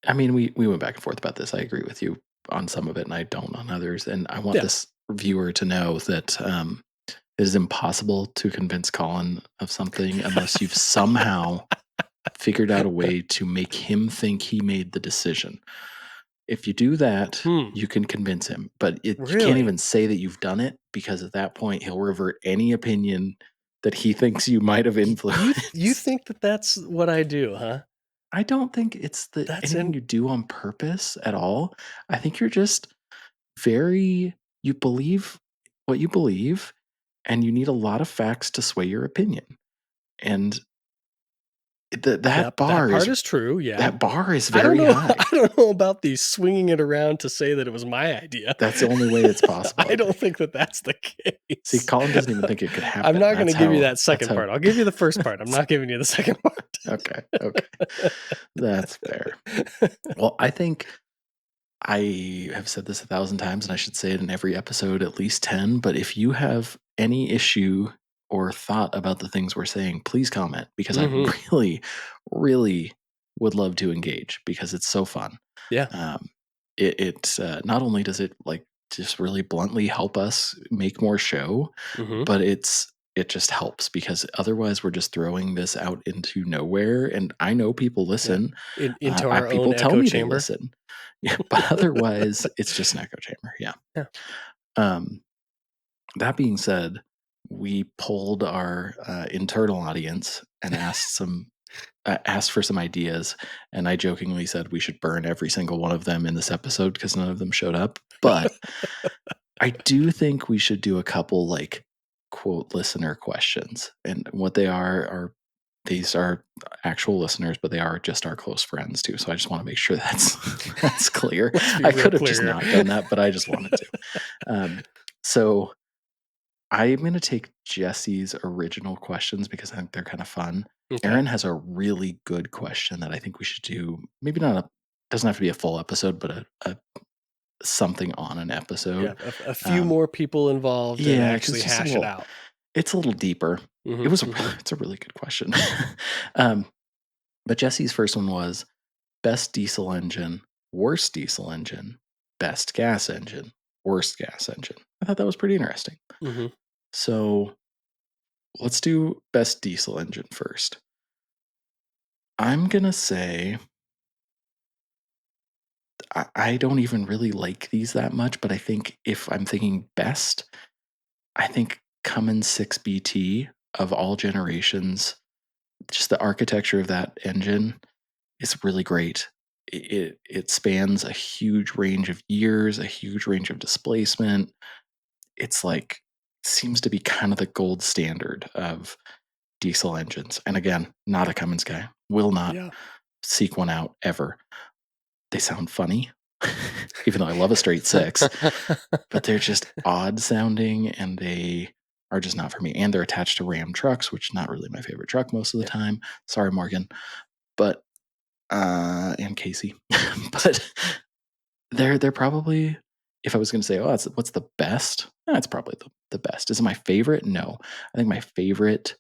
I mean, we went back and forth about this. I agree with you on some of it, and I don't on others. And I want Yeah. this viewer to know that it is impossible to convince Colin of something unless you've somehow figured out a way to make him think he made the decision. If you do that, Hmm. you can convince him, but you can't Really? even say that you've done it because at that point he'll revert any opinion that he thinks you might have You influenced. think that that's what I do, huh? I don't think it's That's anything in you do on purpose at all. I think you're just very you believe what you believe, and you need a lot of facts to sway your opinion. And Yep, that part is true, yeah. that bar is I don't very know high. I don't know about the swinging it around to say that it was my idea. That's the only way it's possible, I I don't think. think that that's the See, case. Colin doesn't even think it could I'm happen. not gonna give you that That's second how part. I'll give you the first part. I'm that's not giving you the second part. okay, okay. That's fair. Well, I think I have said this 1,000 times, and I should say it in every episode at least 10, but if you have any issue or thought about the things we're saying, please comment because I Mhm. really, really would love to engage because it's so fun. Yeah. Um, not only does it like just really bluntly help us make more show, Mhm. but it just helps because otherwise we're just throwing this out into nowhere. And I know people Yeah. listen. Into our own People tell echo me they chamber. listen. Yeah, but otherwise it's just an echo chamber. Yeah. Yeah. Um, that being said, we polled our internal audience and asked for some ideas, and I jokingly said we should burn every single one of them in this episode because none of them showed up. But I do think we should do a couple like quote listener questions, and what they are these are actual listeners, but they are just our close friends too. So I just want to make sure that's that's clear. Let's be I real could have just clear not here. done that, but I just wanted to. So I'm going to take Jesse's original questions because I think they're kind of fun. Okay. Aaron has a really good question that I think we should do. Maybe not a doesn't have to be a full episode, but a something on an Yeah, episode. a few Um, more people involved and yeah, because actually just a hash it little. out. It's a little deeper. Mhm, mhm. It's a really good question. um, but Jesse's first one was best diesel engine, worst diesel engine, best gas engine, worst gas engine. I thought that was pretty interesting. Mhm. So let's do best diesel engine first. I'm gonna say I don't even really like these that much, but I think if I'm thinking best, I think Cummins 6BT of all generations, just the architecture of that engine is really great. It spans a huge range of years, a huge range of displacement. It's like seems to be kind of the gold standard of diesel engines. And again, not a Cummins guy. Will not Yeah. seek one out ever. They sound funny, even though I love a straight six, but they're just odd sounding and they are just not for me. And they're attached to Ram trucks, which not really my favorite truck most of the Yeah. time. Sorry, Morgan. But and Casey. But they're probably if I was gonna say, oh, what's the best? That's probably the best. Is it my favorite? No. I think my favorite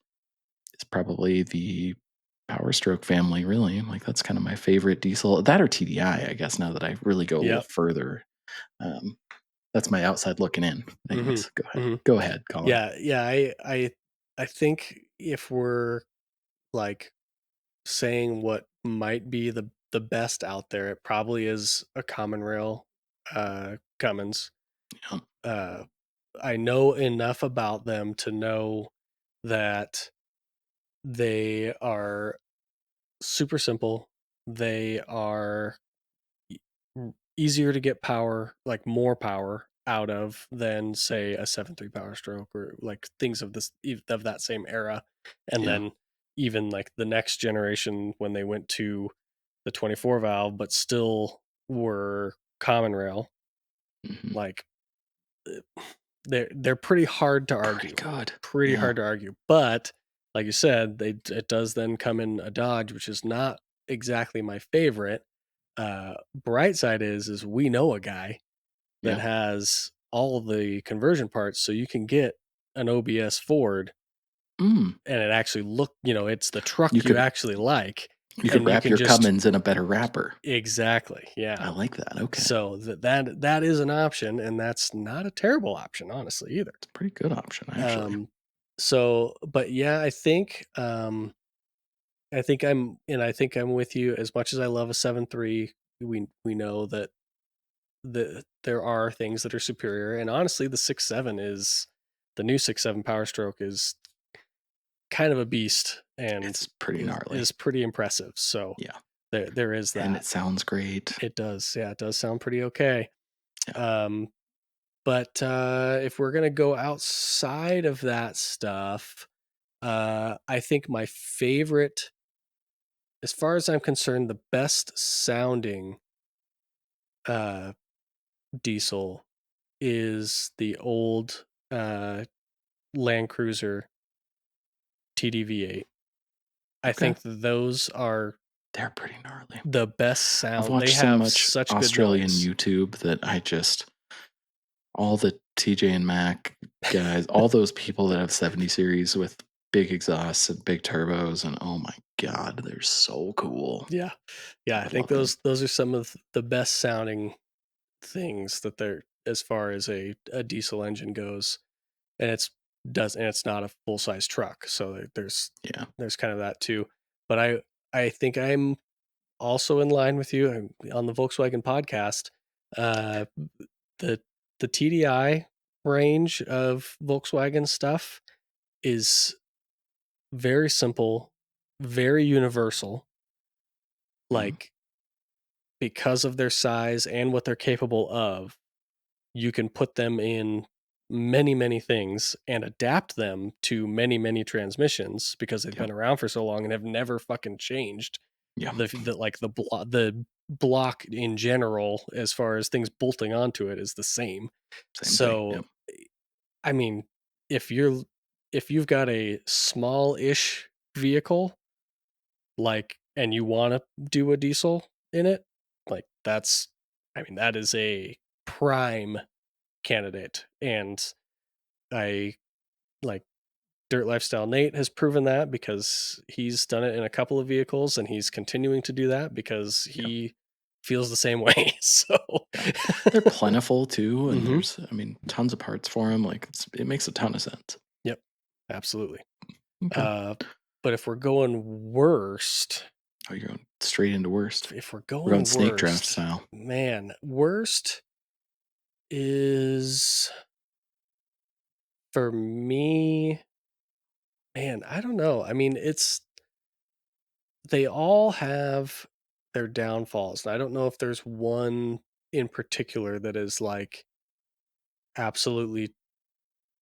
is probably the Power Stroke family, really. Like that's kind of my favorite diesel. That or TDI, I guess, now that I really go a little Yep. further. Um, that's my outside looking in. Mhm, Anyways, go ahead. mhm. Go ahead, Colin. Yeah, yeah, I think if we're, like, saying what might be the best out there, it probably is a common rail, Cummins. Yeah. Uh, I know enough about them to know that they are super simple. They are easier to get power, like more power out of than say a 7.3 Power Stroke or like things of of that same era. And Yeah. then even like the next generation when they went to the 24 valve, but still were common rail, Hmm. like they're pretty hard to Pretty argue. good. Pretty Yeah. hard to argue. But like you said, it does then come in a Dodge, which is not exactly my favorite. Bright side is we know a guy that Yeah. has all the conversion parts, so you can get an OBS Ford Mm. and it actually it's the truck You you could actually like, you could and you wrap can your just Cummins in a better wrapper. exactly, yeah. I like that. Okay. So that is an option, and that's not a terrible option, honestly, either. It's a pretty good option, actually. Um, so, but yeah, I think I'm with you. As much as I love a 7.3, we know that there are things that are superior, and honestly, the new 6.7 Power Stroke is kind of a beast and It's pretty gnarly. is pretty impressive. So Yeah. there is And that. it sounds great. It does, yeah, it does sound pretty okay. Yeah. Um, but if we're gonna go outside of that stuff, I think my favorite, as far as I'm concerned, the best sounding uh, diesel is the old uh, Land Cruiser TDV8. I Okay. think those are They're pretty gnarly. the best I've sound. They watched so have much such good Australian noise. YouTube that all the TJ and Mac guys, all those people that have 70 series with big exhausts and big turbos, and oh my god, they're so cool. Yeah, yeah. I I think love them. those are some of the best sounding things that they're, as far as a diesel engine goes, and it's not a full size truck, so Yeah. there's kind of that too. But I think I'm also in line with you. I'm on the Volkswagen podcast. Uh, the the TDI range of Volkswagen stuff is very simple, very universal. Mhm. Like, because of their size and what they're capable of, you can put them in many, many things and adapt them to many, many transmissions because they've Yep. been around for so long and have never fucking changed. Yeah. The block in general, as far as things bolting onto it, is the same. Same thing. So, Yep. I mean, if you've got a small-ish vehicle, like, and you want to do a diesel in it, like, that is a prime candidate. And I like Dirt Lifestyle Nate has proven that because he's done it in a couple of vehicles and he's continuing to do that because Yep. he feels the same way. So, Yeah. They're plentiful too, and hmm, there's, I mean, tons of parts for them. Like it makes a ton of sense. yep, absolutely. Okay. Uh, but if we're going worst, Oh, you're going straight into worst. if we're We're going going snake draft worst, style. man, worst is for me, man, I don't know. I mean, they all have their downfalls. And I don't know if there's one in particular that is like absolutely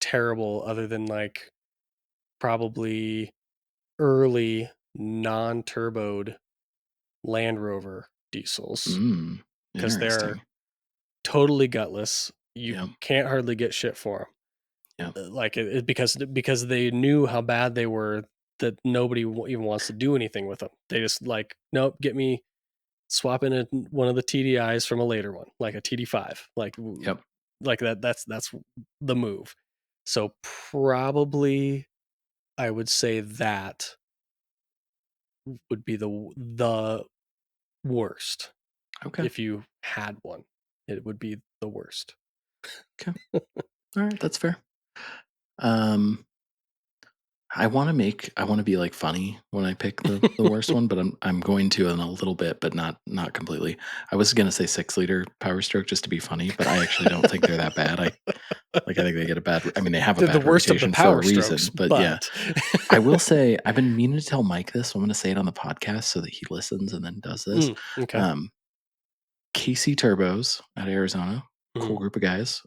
terrible, other than like probably early non-turboed Land Rover diesels, Mm. because they're Interesting. totally gutless. You Yep. can't hardly get shit for Yep. them. Because they knew how bad they were, that nobody even wants to do anything with them. They just like, nope, swap in one of the TDIs from a later one, like a TD5, Yep. like that. That's the move. So probably I would say that would be the worst. Okay. If you had one, it would be the worst. Okay. All right. That's fair. Um, I want to be like funny when I pick the worst one, but I'm going to in a little bit, but not completely. I was gonna say 6 liter Power Stroke just to be funny, but I actually don't think they're that bad. I think they get a I mean, they have a They're the bad worst of the reputation for a Power Strokes, reason, but yeah. but I will say I've been meaning to tell Mike this, so I'm gonna say it on the podcast so that he listens and then does this. Okay. Um, KC Turbos out of Arizona, cool Mhm. group of guys.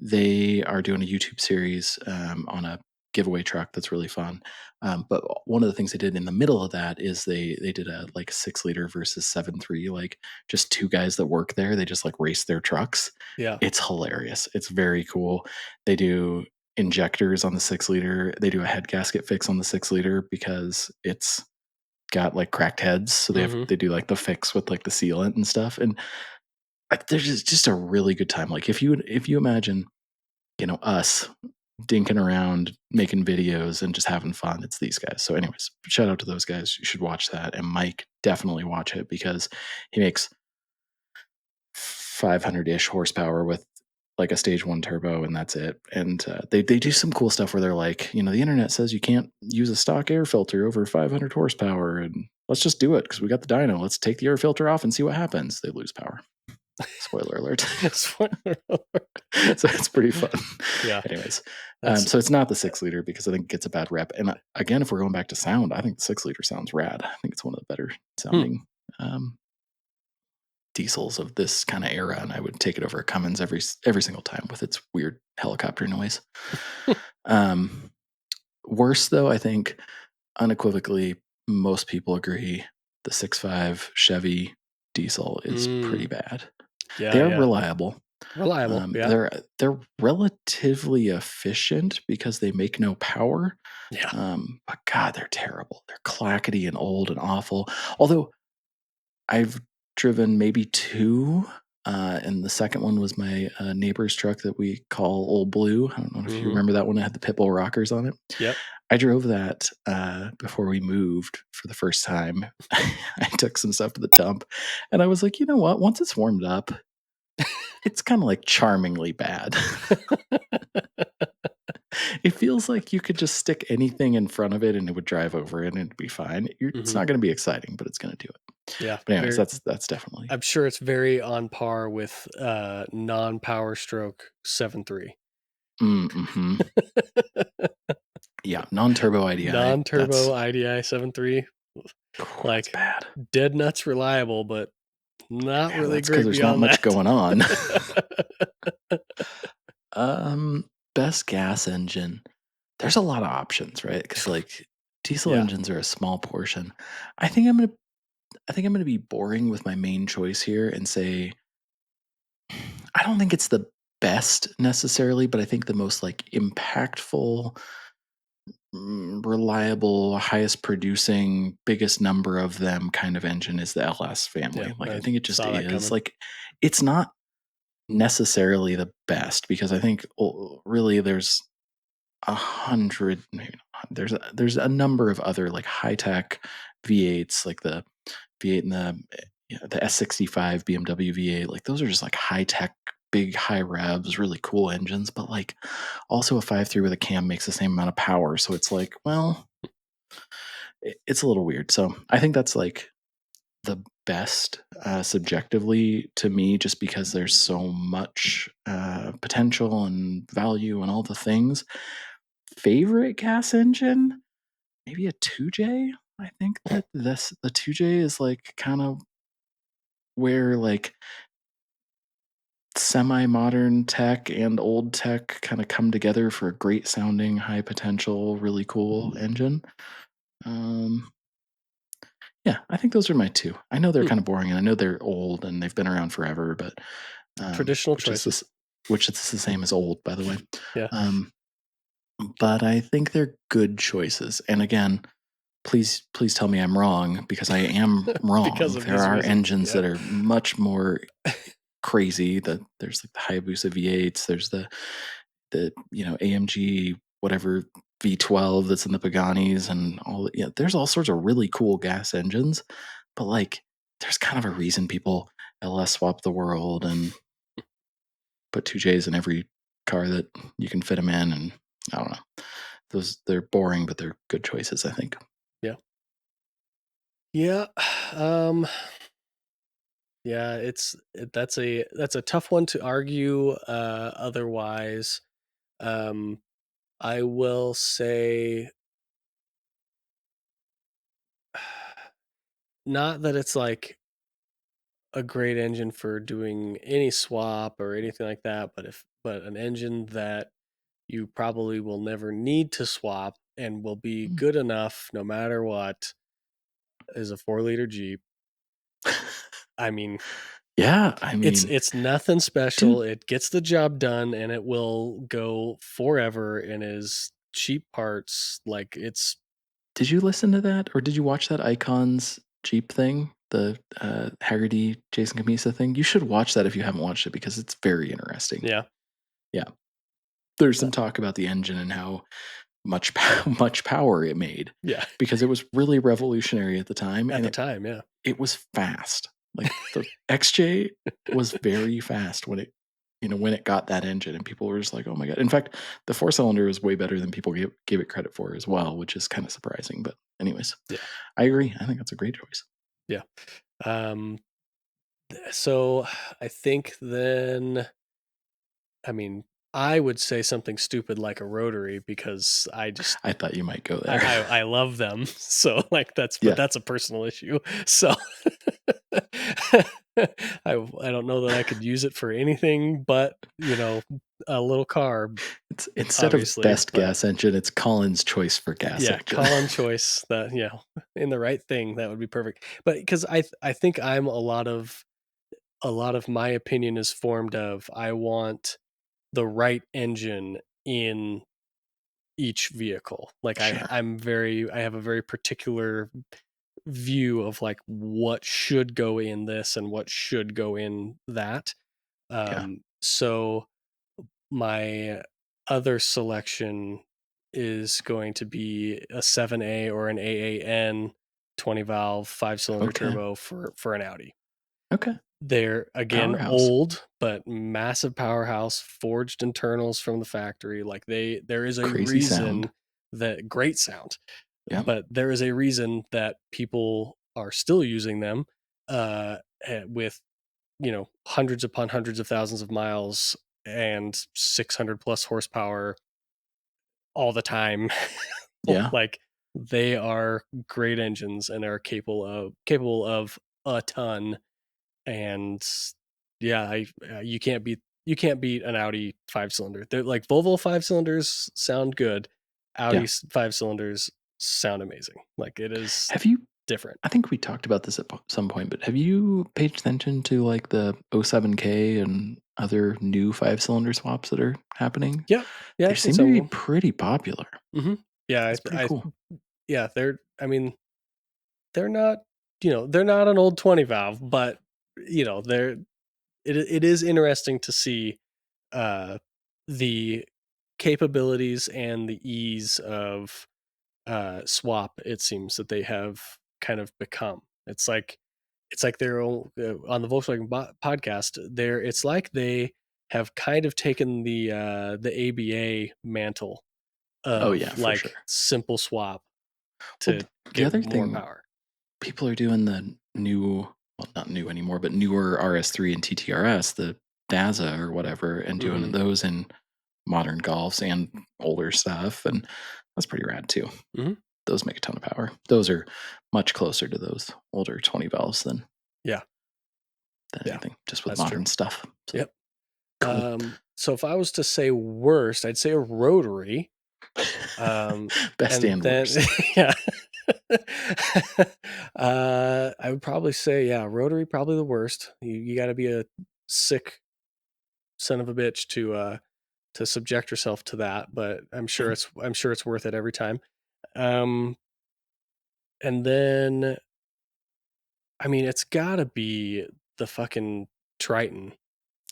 They are doing a YouTube series on a giveaway truck that's really fun. But one of the things they did in the middle of that is they did a like 6 liter versus 7.3, like just two guys that work there. They just like race their trucks. Yeah. It's hilarious. It's very cool. They do injectors on the 6 liter. They do a head gasket fix on the 6 liter because it's got like cracked heads. So Mhm. they do like the fix with like the sealant and stuff. And there's just a really good time. Like if you imagine, us dinking around, making videos, and just having fun. It's these guys. So, anyways, shout out to those guys. You should watch that. And Mike, definitely watch it because he makes 500-ish horsepower with like a stage one turbo, and that's it. And they do some cool stuff where they're like, the internet says you can't use a stock air filter over 500 horsepower, and let's just do it because we got the dyno. Let's take the air filter off and see what happens. They lose power. Spoiler alert. Spoiler So it's pretty fun. Yeah. Anyways, That's so it's not the 6 liter because I think it gets a bad rep. And again, if we're going back to sound, I think the 6 liter sounds rad. I think it's one of the better hmm. sounding diesels of this kind of era, and I would take it over a Cummins every single time with its weird helicopter noise. Um, Worse though, I think unequivocally, most people agree the 6.5 Chevy diesel is pretty Mm. bad. Yeah, They are yeah. reliable. Reliable, yeah. They're relatively efficient because they make no power. Yeah. But God, they're terrible. They're clackety and old and awful. Although I've driven maybe two, and the second one was my neighbor's truck that we call Old Blue. I don't know if you Mhm. remember that one. It had the Pitbull rockers on it. Yep. I drove that before we moved for the first time. I took some stuff to the dump, and I was like, you know what? Once it's warmed up, it's kind of like charmingly bad. It feels like you could just stick anything in front of it and it would drive over it and it'd be fine. It's Mhm. not going to be exciting, but it's going to do it. Yeah, But anyways, very that's definitely. I'm sure it's very on par with, non-Power Stroke 7.3. Mm-hmm. Yeah, non-turbo IDI. Non-turbo IDI 7.3, That's like, bad. dead nuts reliable, but not Yeah, really that's because great there's not beyond much that. going on. Best gas engine. There's a lot of options, right? Because like diesel Yeah. engines are a small portion. I think I'm gonna be boring with my main choice here and say I don't think it's the best necessarily, but I think the most like impactful, reliable, highest producing, biggest number of them kind of engine is the LS Yeah, family. Like I I think it just saw that is. coming. Like it's not necessarily the best because I think really there's 100 maybe not, there's a number of other like high tech V8s like the V8 and the S65 BMW V8 like those are just like high tech big high revs really cool engines but like also a 5.3 with a cam makes the same amount of power so it's like well it's a little weird so I think that's like the best subjectively to me just because there's so much potential and value and all the things favorite gas engine maybe a 2J. I think that the 2J is like kind of where like semi-modern tech and old tech kind of come together for a great sounding, high potential, really cool engine. Um, yeah, I think those are my two. I know they're Hmm. kind of boring, and I know they're old and they've been around forever, but Traditional which is choices. this, which is the same as old, by the way. Yeah. Um, but I think they're good choices. And again, please tell me I'm wrong because I am Because wrong. of There these are reasons, engines yeah. that are much more crazy. There's like the Hayabusa V8s. There's the AMG whatever V12 that's in the Paganis and all. Yeah, there's all sorts of really cool gas engines, but like there's kind of a reason people LS swap the world and put 2Js in every car that you can fit them in. And I don't know. They're boring, but they're good choices. I think. Yeah. Yeah, um, yeah, that's a tough one to argue, otherwise. Um, I will say not that it's, like, a great engine for doing any swap or anything like that, but an engine that you probably will never need to swap and will be Mm. good enough no matter what is a 4-liter Jeep. I mean, Yeah, I mean, It's nothing dude, special. It gets the job done and it will go forever and is cheap parts. Like it's did you listen to that or did you watch that Icons Jeep thing? The Haggerty Jason Camisa thing? You should watch that if you haven't watched it because it's very interesting. yeah. Yeah. There's Uh, some talk about the engine and how much much power it made yeah. because it was really revolutionary at the time At and the it time, yeah. it was fast. Like the XJ was very fast when it when it got that engine and people were just like, "Oh my god." In fact, the 4-cylinder is way better than people gave it credit for as well, which is kind of surprising, but anyways, Yeah. I agree. I think that's a great choice. Yeah. Um so I think then I mean, I would say something stupid like a rotary because I thought you might go there. I love them. So like but Yeah. that's a personal issue. So I don't know that I could use it for anything but, a little car, It's instead of obviously, best but gas engine, it's Colin's choice for gas yeah, engine. call on choice that, in the right thing, that would be perfect. But because I think I'm a lot of my opinion is formed of I want the right engine in each vehicle. Like Sure. I have a very particular view of like what should go in this and what should go in that. Yeah. So my other selection is going to be a 7A or an AAN 20 valve 5-cylinder Okay. turbo for an Audi. Okay. They're again Powerhouse. old, but massive powerhouse, forged internals from the factory. Like there is a Crazy sound. reason that great sound, Yep. but there is a reason that people are still using them with hundreds upon hundreds of thousands of miles and 600 plus horsepower all the time. Yeah. Like they are great engines and are capable of a ton. And yeah, you can't beat an Audi 5-cylinder. They're like Volvo 5-cylinders sound good. Yeah. Audi 5-cylinders sound amazing. Like it is Have you different. I think we talked about this at some point, but have you paid attention to like the 07K and other new 5-cylinder swaps that are happening? Yep. Yeah, They I've seen seem to some of be them. pretty popular. Yeah, It's pretty I cool. yeah, I mean, they're not, they're not an old 20 valve, but they're it is interesting to see uh the capabilities and the ease of swap it seems that they have kind of become. It's like they're on the Volkswagen podcast there it's like they have kind of taken the ABA mantle Oh of yeah, for sure. like simple swap Well, to the get other more thing power. people are doing the new, well, not new anymore, but newer RS3 and TTRS, the Daza or whatever, and doing Mhm. those in modern Golfs and older stuff, and that's pretty rad too. Mhm. Those make a ton of power. Those are much closer to those older 20 valves Yeah. than Yeah. anything, just with That's true. modern stuff. So Yep. cool. So if I was to say worst, I'd say a rotary. Um, Best and and then worst. yeah. I would probably say, yeah, rotary probably the worst. You gotta be a sick son of a bitch to subject yourself to that, but Yeah. I'm sure it's worth it every time. Um, and then I mean it's gotta be the fucking Triton,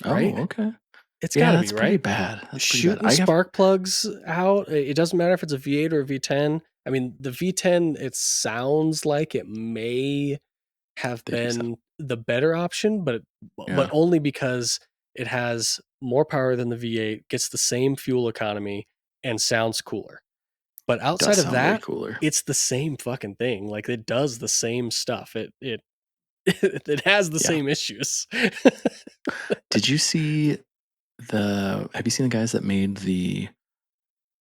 right? Oh, okay. It's Yeah, gotta be, that's pretty right? bad. That's pretty bad. Shooting I have spark plugs out, it doesn't matter if it's a V8 or a V10. I mean, the V10, it sounds like it may have they do sound. been the better option, but Yeah. only because it has more power than the V8, gets the same fuel economy, and sounds cooler. But It does outside of sound way that, cooler. it's the same fucking thing. Like it does the same stuff. It it has the Yeah. same issues. Did you see have you seen the guys that made the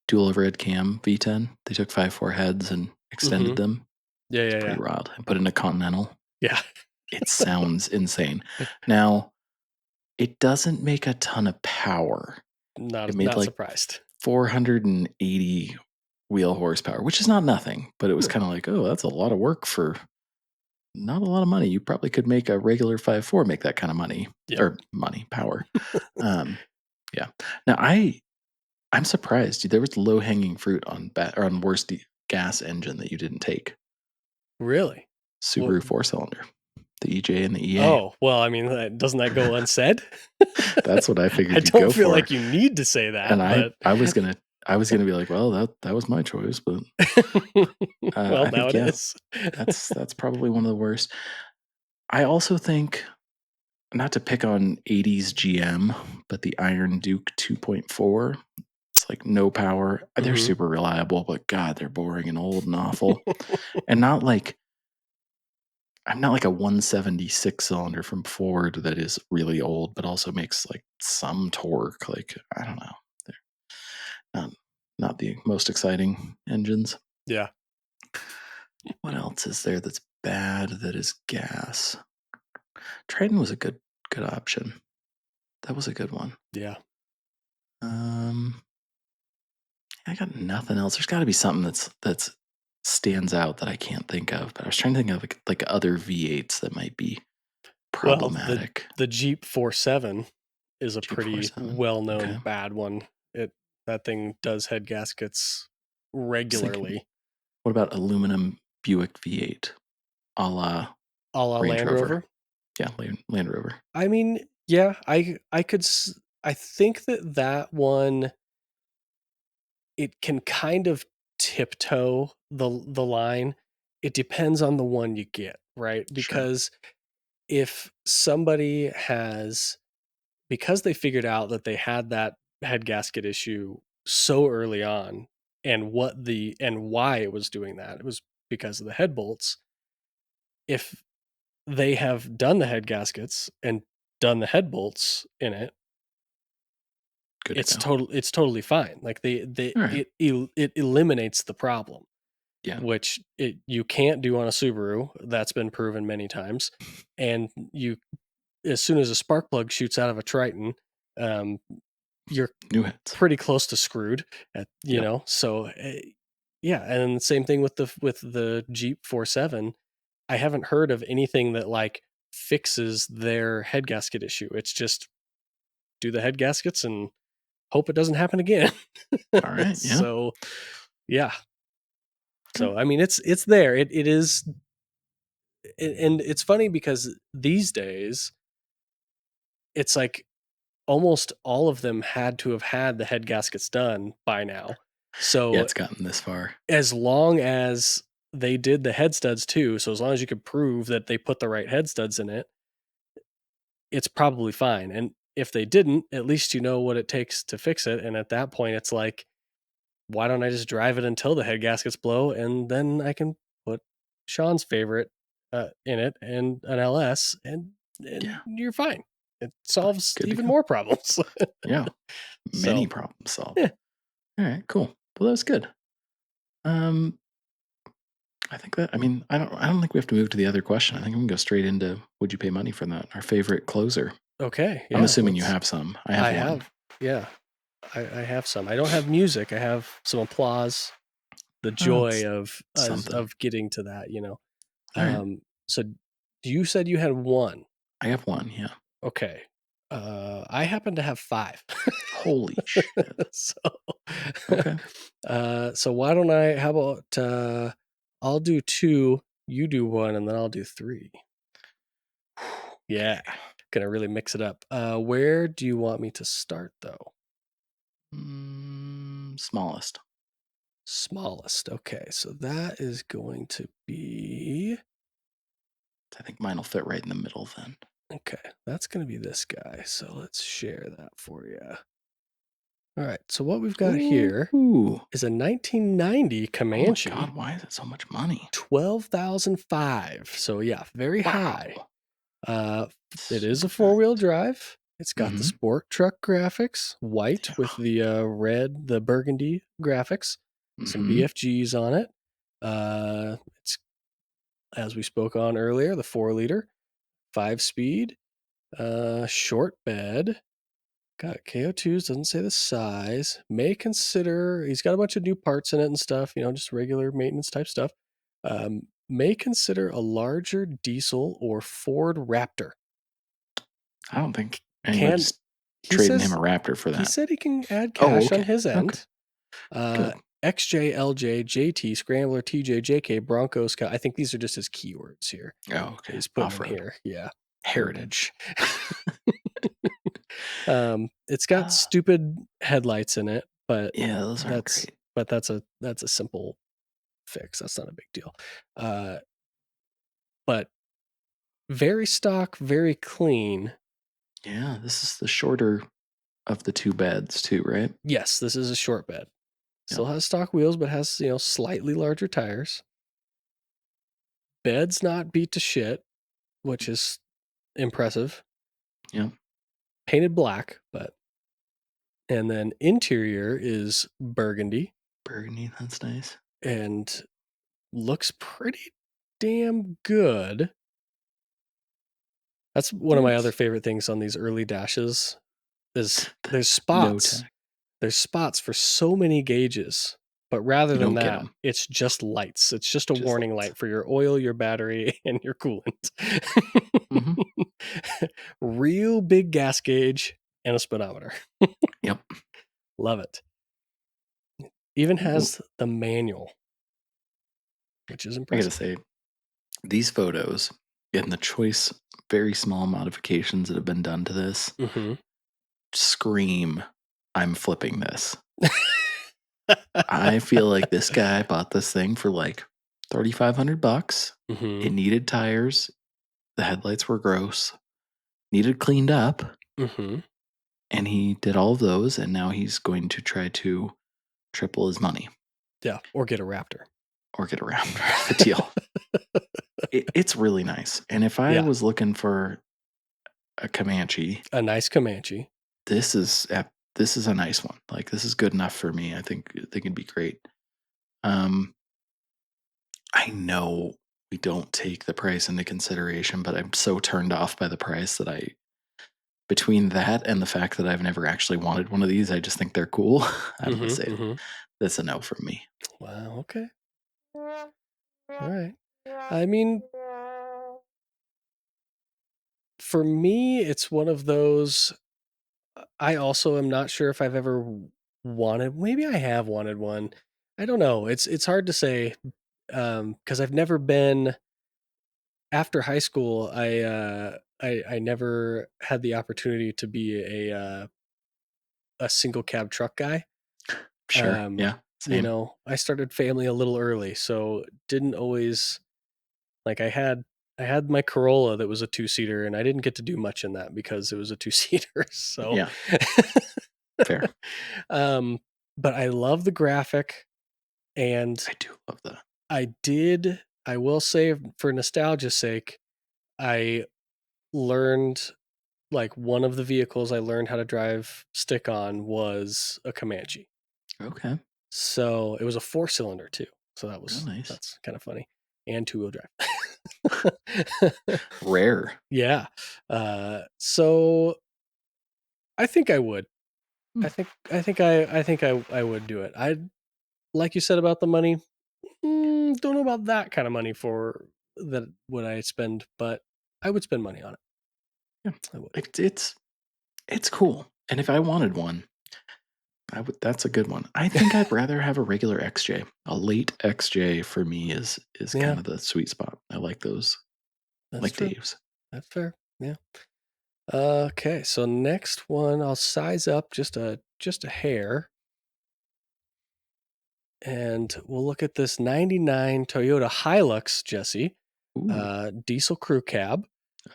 dual overhead cam V10? They took 5.4 heads and extended Mhm. them. Yeah, It's yeah, pretty yeah. wild. I put in a Continental. Yeah. It sounds insane. Now, it doesn't make a ton of power. It made Not like surprised. 480 wheel horsepower, which is not nothing, but it was No. kind of like, oh, that's a lot of work for not a lot of money. You probably could make a regular 5.4 make that kind of money Yep. or power. Um, yeah. Now I'm surprised there was low hanging fruit on or on worst gas engine that you didn't take. Really? What? Subaru 4-cylinder, the EJ and the EA. Oh, well, I mean, doesn't that go unsaid? That's what I I figured you'd don't go feel for. like you need to say And that, I but I was gonna I was gonna be like, well, that was my choice, but well, I now think it yeah, is. that's probably one of the worst. I also think, not to pick on 80s GM, but the Iron Duke 2.4, it's like no power. They're Mhm. super reliable, but God, they're boring and old and awful. And not like I'm not like a 176 cylinder from Ford that is really old, but also makes like some torque. Like, I don't know. They're not, not the most exciting engines. Yeah, What else is there that's bad that is gas? Triton was a good option. That was a good one. yeah. Um, I got nothing else. There's got to be something that's stands out that I can't think of. But I was trying to think of like other V8s that might be Well, problematic. the Jeep 47 is a Jeep pretty 47. well-known Okay. bad one. It That thing does head gaskets Was thinking, regularly, what about aluminum Buick V8 a la a la Range Land Rover? Rover. Yeah, Land Rover. I mean, yeah, I could I think that one, it can kind of tiptoe the line. It depends on the one you get, right? Sure. Because if somebody has, because they figured out that they had that head gasket issue so early on, and why it was doing that, it was because of the head bolts. If they have done the head gaskets and done the head bolts in it, Good to go. it's totally fine. Like All right. it eliminates the problem, Yeah. which you can't do on a Subaru. That's been proven many times. And you, as soon as a spark plug shoots out of a Triton, um, you're New heads. pretty close to screwed. Yep. So yeah, and the same thing with the Jeep 47. I haven't heard of anything that like fixes their head gasket issue. It's just do the head gaskets and hope it doesn't happen again. All right. Yeah. So yeah. Okay. So I mean, it's there. It is, and it's funny because these days it's like almost all of them had to have had the head gaskets done by now. Yeah, So it's gotten this far. as long as they did the head studs too, so as long as you could prove that they put the right head studs in it, it's probably fine. And if they didn't, at least you know what it takes to fix it. And at that point, it's like, why don't I just drive it until the head gaskets blow, and then I can put Sean's favorite in it and an LS, and Yeah. you're fine. It solves Good to even go. more problems. Yeah. Many So problems solved. yeah, All right. Cool. Well, that was good. Um, I think that. I mean, I don't think we have to move to the other question. I think we can go straight into would you pay money for that? Our favorite closer. okay, I'm yeah. assuming you Let's. have some. I have I one. have, yeah. I have some. I don't have music. I have some applause. The Oh, joy it's of something. getting to that, you know. All right. So you said you had one. I have one. Yeah. Okay. I happen to have five. Holy shit. So, Okay. so why don't how about, I'll do two, you do one, and then I'll do three. Yeah. Okay. Gonna really mix it up. Where do you want me to start though? Smallest. Smallest. Okay. So that is going to be, I think mine will fit right in the middle then. okay. That's going to be this guy. So let's share that for you. All right. So what we've got here Ooh. is a 1990 Oh my Comanche, God. Why is it so much money? 12,005. So yeah, very high. Wow. Uh, it is a Super four-wheel fast. drive. It's got the Mm-hmm. sport truck graphics, white Yeah. with the the burgundy graphics, some Mm-hmm. BFGs on it. It's, as we spoke on earlier, the 4-liter, 5-speed, short bed. Got KO2s, doesn't say the size. May consider, he's got a bunch of new parts in it and stuff, just regular maintenance type stuff. may consider a larger diesel or Ford Raptor. I don't think Can anybody's he trading him says a Raptor for he that. said he can add Oh, cash on okay. his Okay. end. Uh, Good. XJ, LJ, JT, Scrambler, TJ, JK, Broncos. I think these are just his keywords here. Oh, okay. He's putting Off them road. here. Yeah. Heritage. Heritage. It's got Ah, stupid headlights in it, yeah, those aren't that's great. that's a simple fix. That's not a big deal. Uh, but very stock, very clean. Yeah, this is the shorter of the two beds too, right? Yes, this is a short bed. Yep. Still has stock wheels, but has, slightly larger tires. Bed's not beat to shit, which is impressive. Yep. Painted black, but and then interior is burgundy Burgundy, that's nice. and looks pretty damn good. That's one of my other It's favorite things on these early dashes is no tech. there's spots for so many gauges, but rather You than don't get that, them. it's just lights. It's just a Just warning lights. light for your oil, your battery, and your coolant. Mhm. Real big gas gauge and a speedometer. Yep. Love it. Even Ooh, has the manual, which is I gotta impressive. say, these photos and the choice, very small modifications that have been done to this Mhm. scream, I'm flipping this. I feel like this guy bought this thing for like 3,500 bucks. It Mhm. needed tires. The headlights were gross. Needed cleaned up. Mhm. And he did all of those. And now he's going to try to triple his money Yeah, or get a Raptor. or get around the deal. It's really nice. And if I Yeah, was looking for a Comanche, a nice Comanche. this is a nice one. Like this is good enough for me. I think they can be great. Um, I know we don't take the price into consideration, but I'm so turned off by the price that I between that and the fact that I've never actually wanted one of these, I just think they're cool. I'm gonna Mhm, say mhm. that's a no from me. Wow, okay. Alright. I mean, for me, it's one of those I also am not sure if I've ever wanted maybe I have wanted one. I don't know. It's hard to say, because 'cause I've never been after high school, I never had the opportunity to be a single cab truck guy. Sure. Um, Yeah. Same. I started family a little early, so didn't always like I had my Corolla that was a two-seater and I didn't get to do much in that because it was a two-seater. So Yeah. Fair. um but I love the graphic and I do love that. I will say for nostalgia's sake, I learned like one of the vehicles I learned how to drive stick on was a Comanche. Okay. So, it was a four-cylinder too. So Oh, nice. that's kinda funny, and two-wheel drive. Rare. Yeah. So I think I would. Hmm. I think I would do it. I like you said about the money, don't know about that kinda money for that would I spend, but I would spend money on it. Yeah. I would. It's cool. And if I wanted one, I would that's a good one. I think I'd rather have a regular XJ. A late XJ for me is Yeah, kind of the sweet spot. I like those, that's like true. Dave's. That's fair. Yeah. Okay, so next one, I'll size up just a hair, and we'll look at this '99 Toyota Hilux, Jesse, Ooh. diesel crew cab.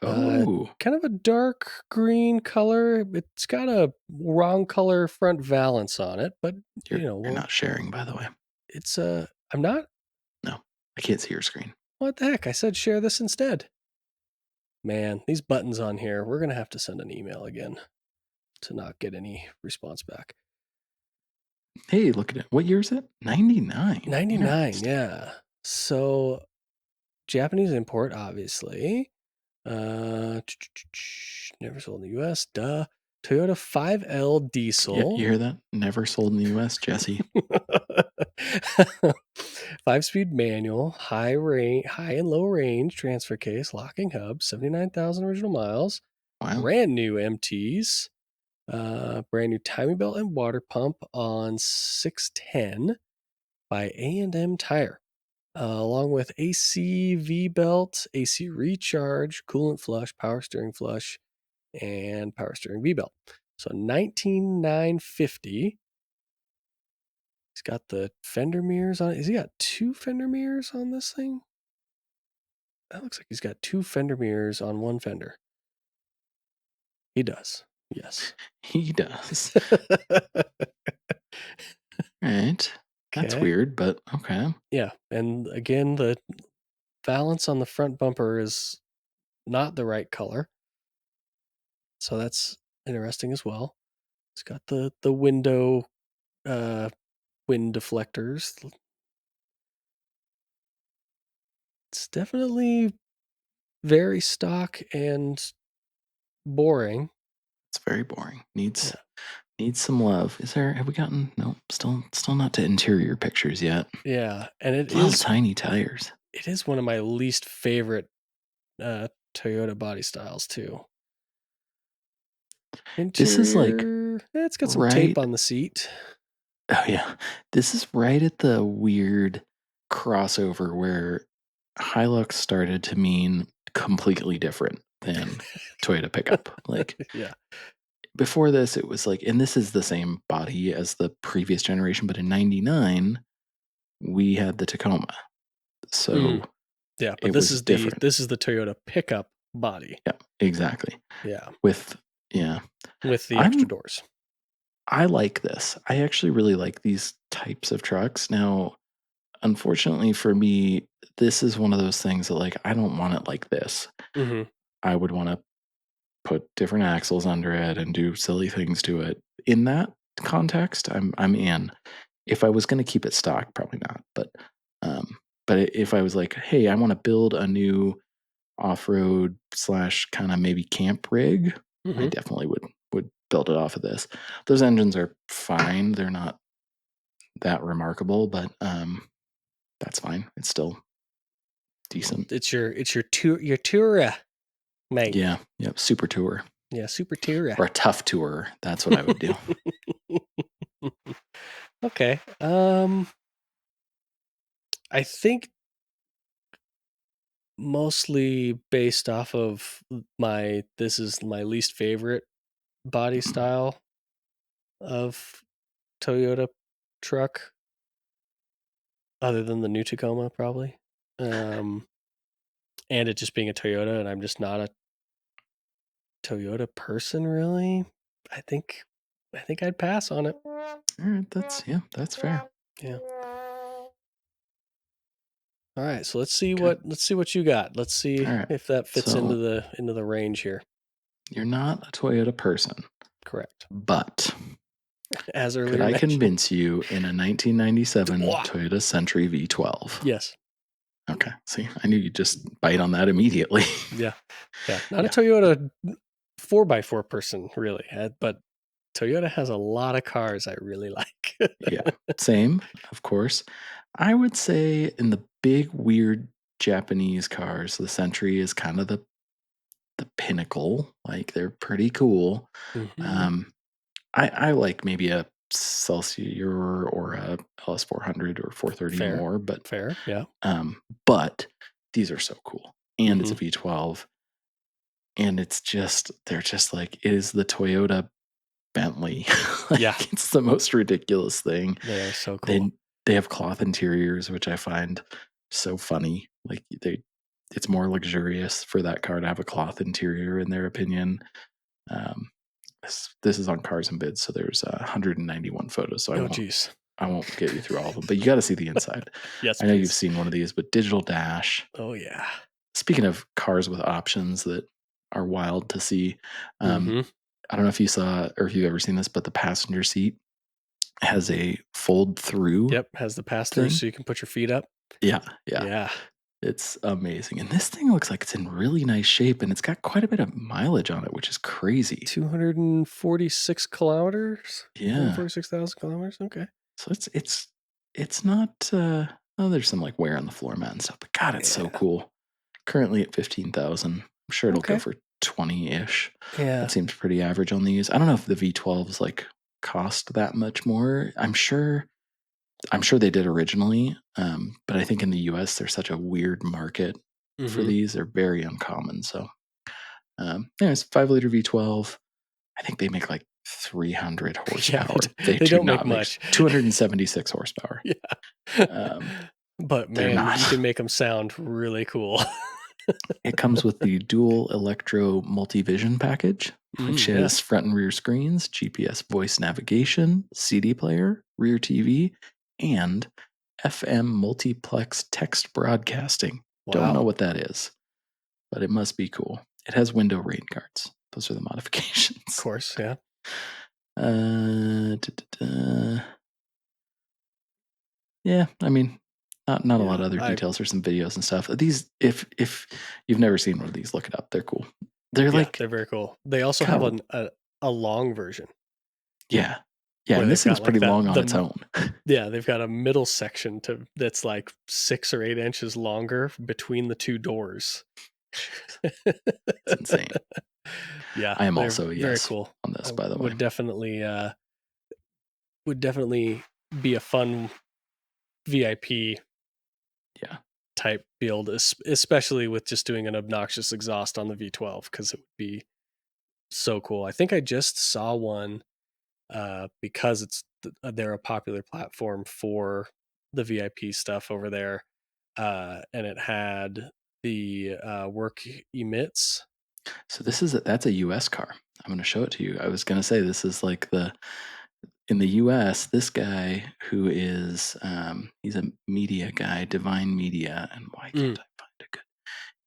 Uh, Oh, kind of a dark green color. It's got a wrong color front valance on it, but you're not sharing, by the way. it's I'm not. No, I can't see your screen. What the heck? I said share this instead. Man, these buttons on here, we're gonna have to send an email again to not get any response back. Hey, look at it. What year is it? 99. 99, Interesting. yeah. So Japanese import, obviously. Uh, never sold in the US. Duh. Toyota 5L Yeah, you diesel. hear that? Never sold in the US, Jesse. 5-speed manual, high and low range transfer case, locking hub, 79,000 original miles, Wow. brand new MTs, brand new timing belt and water pump on 610 by A&M Tire, along with AC V belt, AC recharge, coolant flush, power steering flush, and power steering V belt. So 19,950. He's got the fender mirrors on it. Has he got two fender mirrors on this thing? That looks like he's got two fender mirrors on one fender. He does. Yes. He does. Right. That's Okay. weird, but okay. Yeah. And again, the valance on the front bumper is not the right color. So that's interesting as well. It's got the window uh wind deflectors. It's definitely very stock and boring. It's very boring. Needs Yeah. needs some love. Is there have we gotten no, still not to interior pictures yet. Yeah. And A lot of tiny tires. it is one of my least favorite Toyota body styles too. This is like Interior, it's got some tape right on the seat. oh yeah. This is right at the weird crossover where Hilux started to mean completely different than Toyota pickup. Like Yeah. before this, it was like, and this is the same body as the previous generation, but in '99, we had the Tacoma. hmm So Yeah, but it was different. this is the Toyota pickup body. Yeah, exactly. Yeah, With, yeah, with the extra I'm, doors. I like this. I actually really like these types of trucks. Now, unfortunately for me, this is one of those things that, like, I don't want it like this. hmm I would want to put different axles under it and do silly things to it. In that context, I'm in. If I was going to keep it stock, probably not. Um, if I was like, hey, I want to build a new off road slash kind of maybe camp rig, I hmm definitely would build it off of this. Those engines are fine; they're not that remarkable, but that's fine. It's still decent. Your Tourer, mate. Yeah, yep. Super tour Yeah, Super Tourer. or a tough tour. That's what I would do. Okay. I think mostly based off of my this is my least favorite body style of Toyota truck, other than the new Tacoma, probably. Um, and it just being a Toyota, and I'm just not a Toyota person, really. I think, I think I'd pass on it. All right, that's fair. Yeah. All right. So Okay. let's see what you got. Let's see All right. if that fits So into the range here. you're not a Toyota person, Correct. but As could earlier I mentioned. convince you in a 1997 Wah! Toyota Century V12? Yes. Okay. See, I knew you'd just bite on that immediately. Yeah. Yeah. Not a Yeah. Toyota 4x4 person, really. But Toyota has a lot of cars I really like. Yeah. Same, of course. I would say in the big, weird Japanese cars, the Century is kind of the pinnacle. Like they're pretty cool. hmm Um, I like maybe a Celsior or a LS400 or 430 Fair. more, but Fair. Yeah. but these are so cool. And it's hmm a V12 and they're just like it is the Toyota Bentley. Yeah. Like it's the most ridiculous thing. They are so cool. Then they have cloth interiors, which I find so funny. Like it's more luxurious for that car to have a cloth interior in their opinion. Um, this is on Cars and Bids, so there's 191 photos. So Oh, geez. I won't get you through all of them, but you got to see the inside. Yes, I know you've please. seen one of these, but digital dash. Oh, yeah. Speaking of cars with options that are wild to see, um, hmm I don't know if you saw or if you've ever seen this, but the passenger seat has a fold through Yep. Has the pass through thing. so you can put your feet up. Yeah, yeah, Yeah. it's amazing. And this thing looks like it's in really nice shape, and it's got quite a bit of mileage on it, which is crazy. 246 kilometers? Yeah, 246,000 kilometers? Okay. so it's It's not, oh, there's some, like, wear on the floor mat and stuff, but god, it's so Yeah. cool. Currently at 15,000. I'm sure it'll go Okay. for 20-ish. That Yeah. seems pretty average on these. I don't know if the V12s, like, cost that much more. I'm sure they did originally, but I think in the US, there's such a weird market for Mhm. these. They're very uncommon, so, anyways, 5-liter V12. I think they make, like, 300 Yeah, horsepower. They they do don't make not make much. 276 horsepower. Yeah. Um, But, they're man, you not. can make them sound really cool. It comes with the dual electro multi-vision package, which Yeah. is front and rear screens, GPS voice navigation, CD player, rear TV, and FM multiplex text broadcasting. Don't know Wow. what that is, but it must be cool. It has window rain guards. Those are the Of modifications. course, yeah. Da, da, da. Yeah, I mean, not a lot Yeah, of other I details or some videos and stuff. These, if you've never seen one of these, look it up. They're cool. They're yeah, like they're very cool. They also have God. a long version Yeah. Yeah, where and this they've thing's got, like, pretty long on its own. yeah, they've got a middle section that's, like, 6 or 8 inches longer between the 2 doors. Jeez, it's insane. Yeah, I am they're also a very yes cool. on this, I by the way. would definitely be a fun VIP Yeah. type build, especially with just doing an obnoxious exhaust on the V12 because it would be so cool. I think I just saw one because they're a popular platform for the VIP stuff over there, and it had the work emits. So that's a US car. I'm gonna show it to you. I was gonna say this is like the in the US, this guy who is he's a media guy, Divine Media, and why Mm, can't I find a good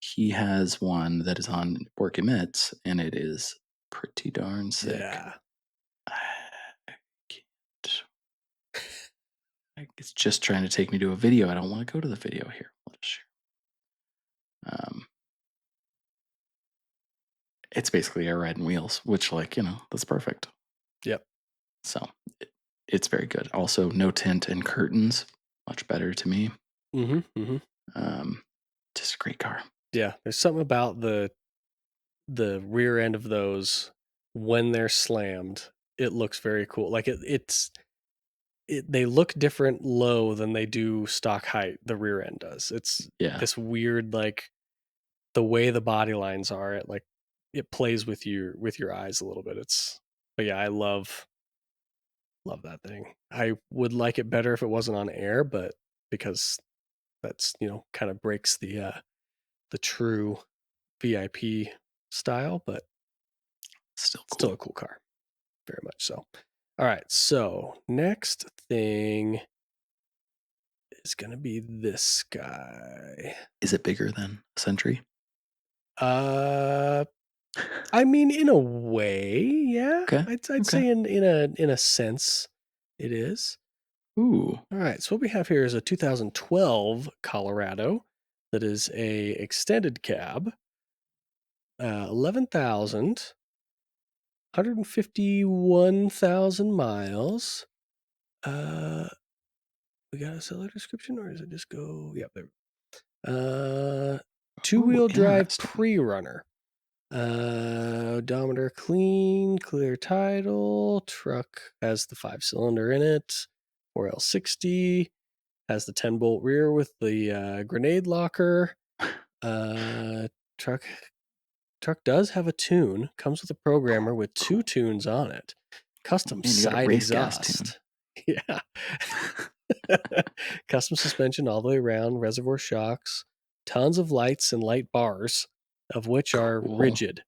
he has one that is on Work Emits, and it is pretty darn sick. yeah. I can't. It's just trying to take me to a video. I don't want to go to the video here. Let us share. It's basically air ride and wheels, which, like, that's perfect. Yep. So it's very good. Also, no tint and curtains, much better to me. Hmm. Hmm. Um, just a great car. Yeah. There's something about the rear end of those when they're slammed. It looks very cool. Like they look different low than they do stock height. The rear end does. It's Yeah, this weird, like, the way the body lines are. It plays with your eyes a little bit. But yeah, I love that thing. I would like it better if it wasn't on air, but because that's, kind of breaks the true VIP style, but still still cool. a cool car. Very much so. All right, so next thing is gonna be this guy. Is it bigger than a Century? Uh, I mean, in a way, yeah. Okay. I'd Okay. say in a sense, it is. Ooh. All right, so what we have here is a 2012 Colorado that is a extended cab, 11,151,000 miles. Uh, we got a seller description, or does it just go? Yep, there. Uh, Ooh, two-wheel drive interesting. pre-runner. Odometer clean, clear title. Truck has the 5-cylinder in it. 4L60 has the 10-bolt rear with the grenade locker. Uh, truck truck does have a tune. Comes with a programmer with 2 Cool. tunes on it. Custom Man, you got a side race gas tune. exhaust. Yeah. Custom suspension all the way around, reservoir shocks, tons of lights and light bars, of which are Cool. rigid.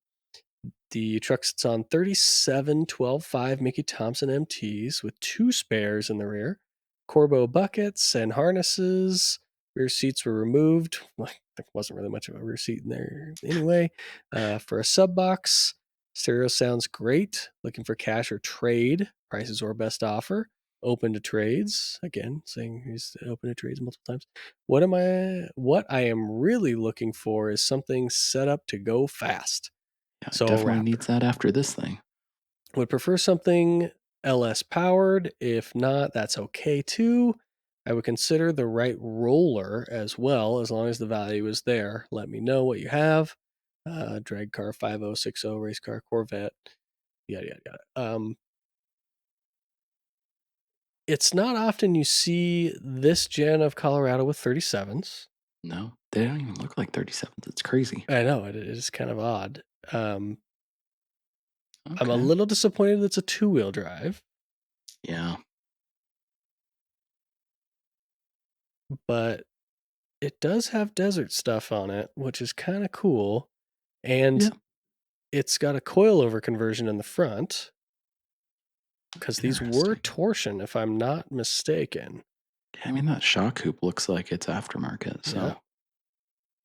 The truck sits on 37 12.5 Mickey Thompson MTs with 2 spares in the rear, Corbo buckets and harnesses. Rear seats were removed. Well, there wasn't really much of a rear seat in there anyway. For a sub box, stereo sounds great. Looking for cash or trade. Prices or best offer. Open to trades. Again, saying he's open to trades multiple times. What I am really looking for is something set up to go fast. Yeah, it So a definitely Raptor. needs that after this thing. Would prefer something LS powered. If not, that's okay too. I would consider the right roller as well, as long as the value is there. Let me know what you have. Drag car 5060, race car, Corvette, yada, yada, yada. It's not often you see this gen of Colorado with 37s. No, they don't even look like 37s. It's crazy. I know, it is kind of odd. I'm a Okay. little disappointed it's a two-wheel drive, Yeah. but it does have desert stuff on it, which is kind of cool. And Yeah. it's got a coilover conversion in the front because these were Interesting. torsion, if I'm not mistaken. I mean, that shock hoop looks like it's aftermarket, Yeah. so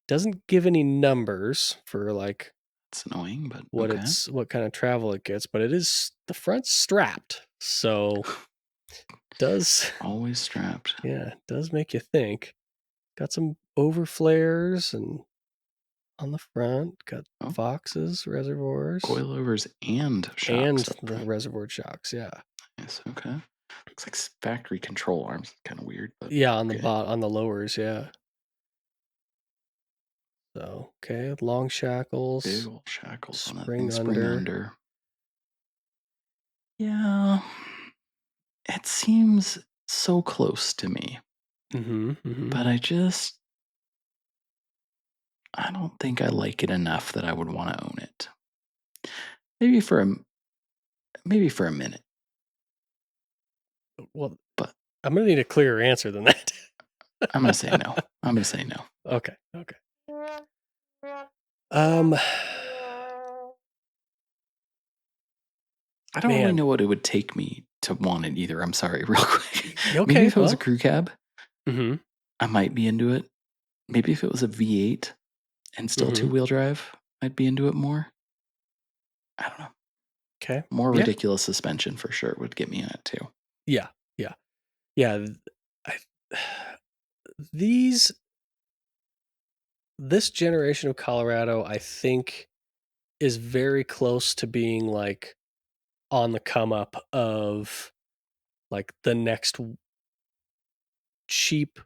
Doesn't give any numbers for like it's annoying, but okay. what kind of travel it gets, but it is the front's strapped. So does Always strapped. yeah, does make you think. Got some over flares and on the front, got Oh, Fox's reservoirs coilovers and shocks and up the front. reservoir shocks, yeah. Nice. Okay. Looks like factory control arms. Kind of weird, but Yeah, on the okay. on the lowers, yeah. So, okay, long Big shackles, old shackles on that thing. spring Spring under. under. Yeah. It seems so close to me, Mhm, mhm. but I don't think I like it enough that I would want to own it. Maybe for a maybe for a minute, Well, but I'm gonna need a clearer answer than that. I'm gonna say no. I'm gonna say no. Okay, okay. Um, I don't really man. know what it would take me to want it either. I'm sorry, real quick. Maybe Okay, if it was a well. crew cab, Mhm, I might be into it. Maybe if it was a V8 and still mhm. two-wheel drive, I'd be into it more. I don't know. Okay. More Yeah, ridiculous suspension for sure would get me in it too. yeah, yeah, yeah. I, these this generation of Colorado, I think, is very close to being like on the come up of like the next cheap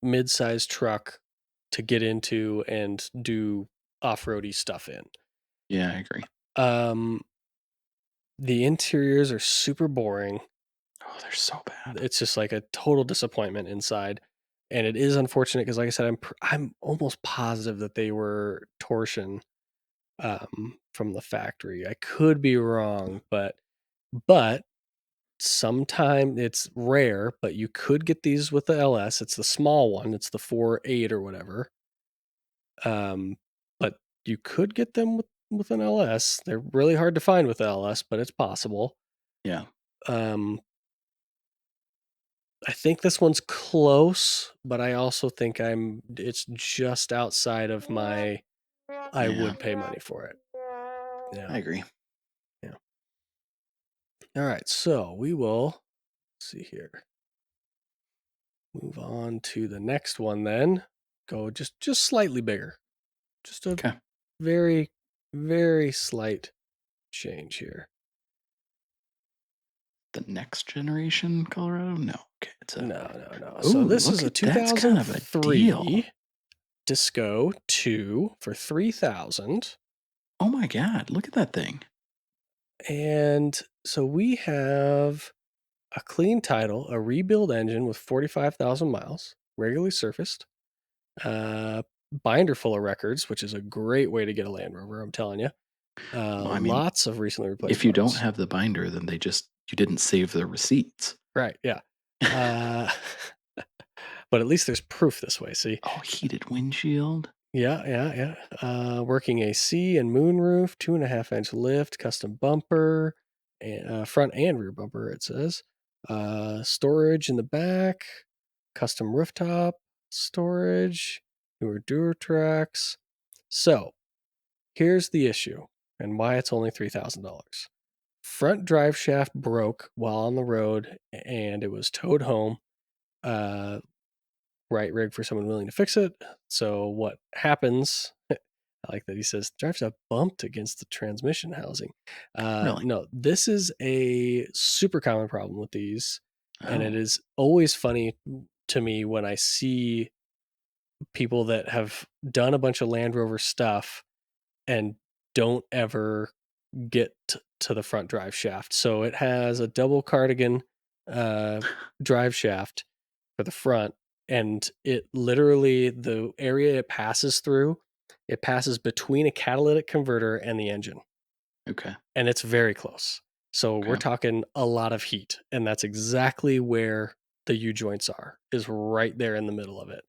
mid-sized truck to get into and do off-roady stuff in. Yeah, I agree. Um, the interiors are super boring. Oh, they're so bad. It's just like a total disappointment inside. And it is unfortunate because, like I said, I'm almost positive that they were torsion from the factory. I could be wrong, but sometime it's rare. But you could get these with the LS. It's the small one. It's the 4.8 or whatever. But you could get them with an LS. They're really hard to find with the LS, but it's possible. Yeah, Um, I think this one's close, but I also think it's just outside of my I yeah, would pay money for it. Yeah. I agree. Yeah. All right. So we will see here. Move on to the next one then. Go just slightly bigger. Just a Okay. very, very slight change here. The next generation Colorado? No. Okay, it's a No, no, no. So ooh, this is look a at that's kind of a deal. 2003 Disco 2 for 3,000. Oh my god, look at that thing. And so we have a clean title, a rebuild engine with 45,000 miles, regularly surfaced, binder full of records, which is a great way to get a Land Rover, I'm telling you. Well, I mean, Lots of recently replaced if you don't parts. have the binder, then you didn't save the receipts. Right, yeah. Uh, but at least there's proof this way, see? Oh, heated windshield. Yeah, yeah, yeah. Working AC and moonroof, 2.5-inch lift, custom bumper, and front and rear bumper. It says storage in the back, custom rooftop storage, newer Duratrax. So here's the issue and why it's only $3,000. Front drive shaft broke while on the road, and it was towed home. Uh, right rig for someone willing to fix it. So what happens? I like that he says drive shaft bumped against the transmission housing. Really? No, this is a super common problem with these. And it Oh, is always funny to me when I see people that have done a bunch of Land Rover stuff and don't ever get to the front drive shaft. So it has a double cardigan uh, drive shaft for the front, and it literally, the area it passes through, it passes between a catalytic converter and the engine, okay, and it's very close. So we're okay. talking a lot of heat, and that's exactly where the U joints are, is right there in the middle of it.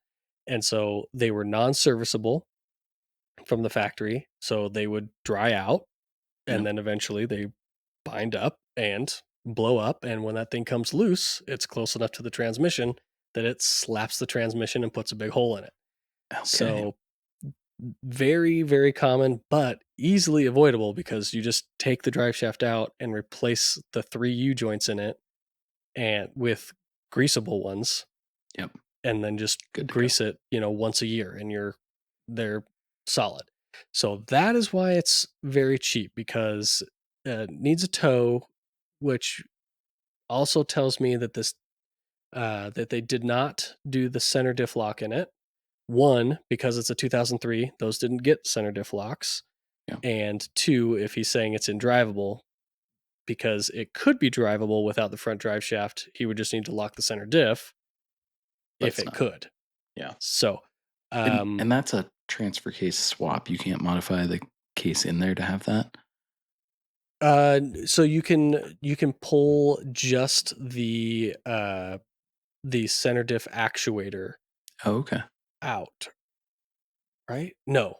And so they were non-serviceable from the factory, so they would dry out, and Yep. then eventually they bind up and blow up. And when that thing comes loose, it's close enough to the transmission that it slaps the transmission and puts a big hole in it. Okay. So, very, very common, but easily avoidable because you just take the drive shaft out and replace the three U joints in it and with greasable ones, Yep. and then just Good to go. grease it, once a year, and they're solid. So that is why it's very cheap, because it needs a tow, which also tells me that that they did not do the center diff lock in it. One, because it's a 2003, those didn't get center diff locks, Yep. and two, if he's saying it's indrivable, because it could be drivable without the front drive shaft, he would just need to lock the center diff But if it's it not. could. Yeah. So, And um, that's a transfer case swap. You can't modify the case in there to have that? so you can pull just the center diff actuator Oh, okay. out, right? No,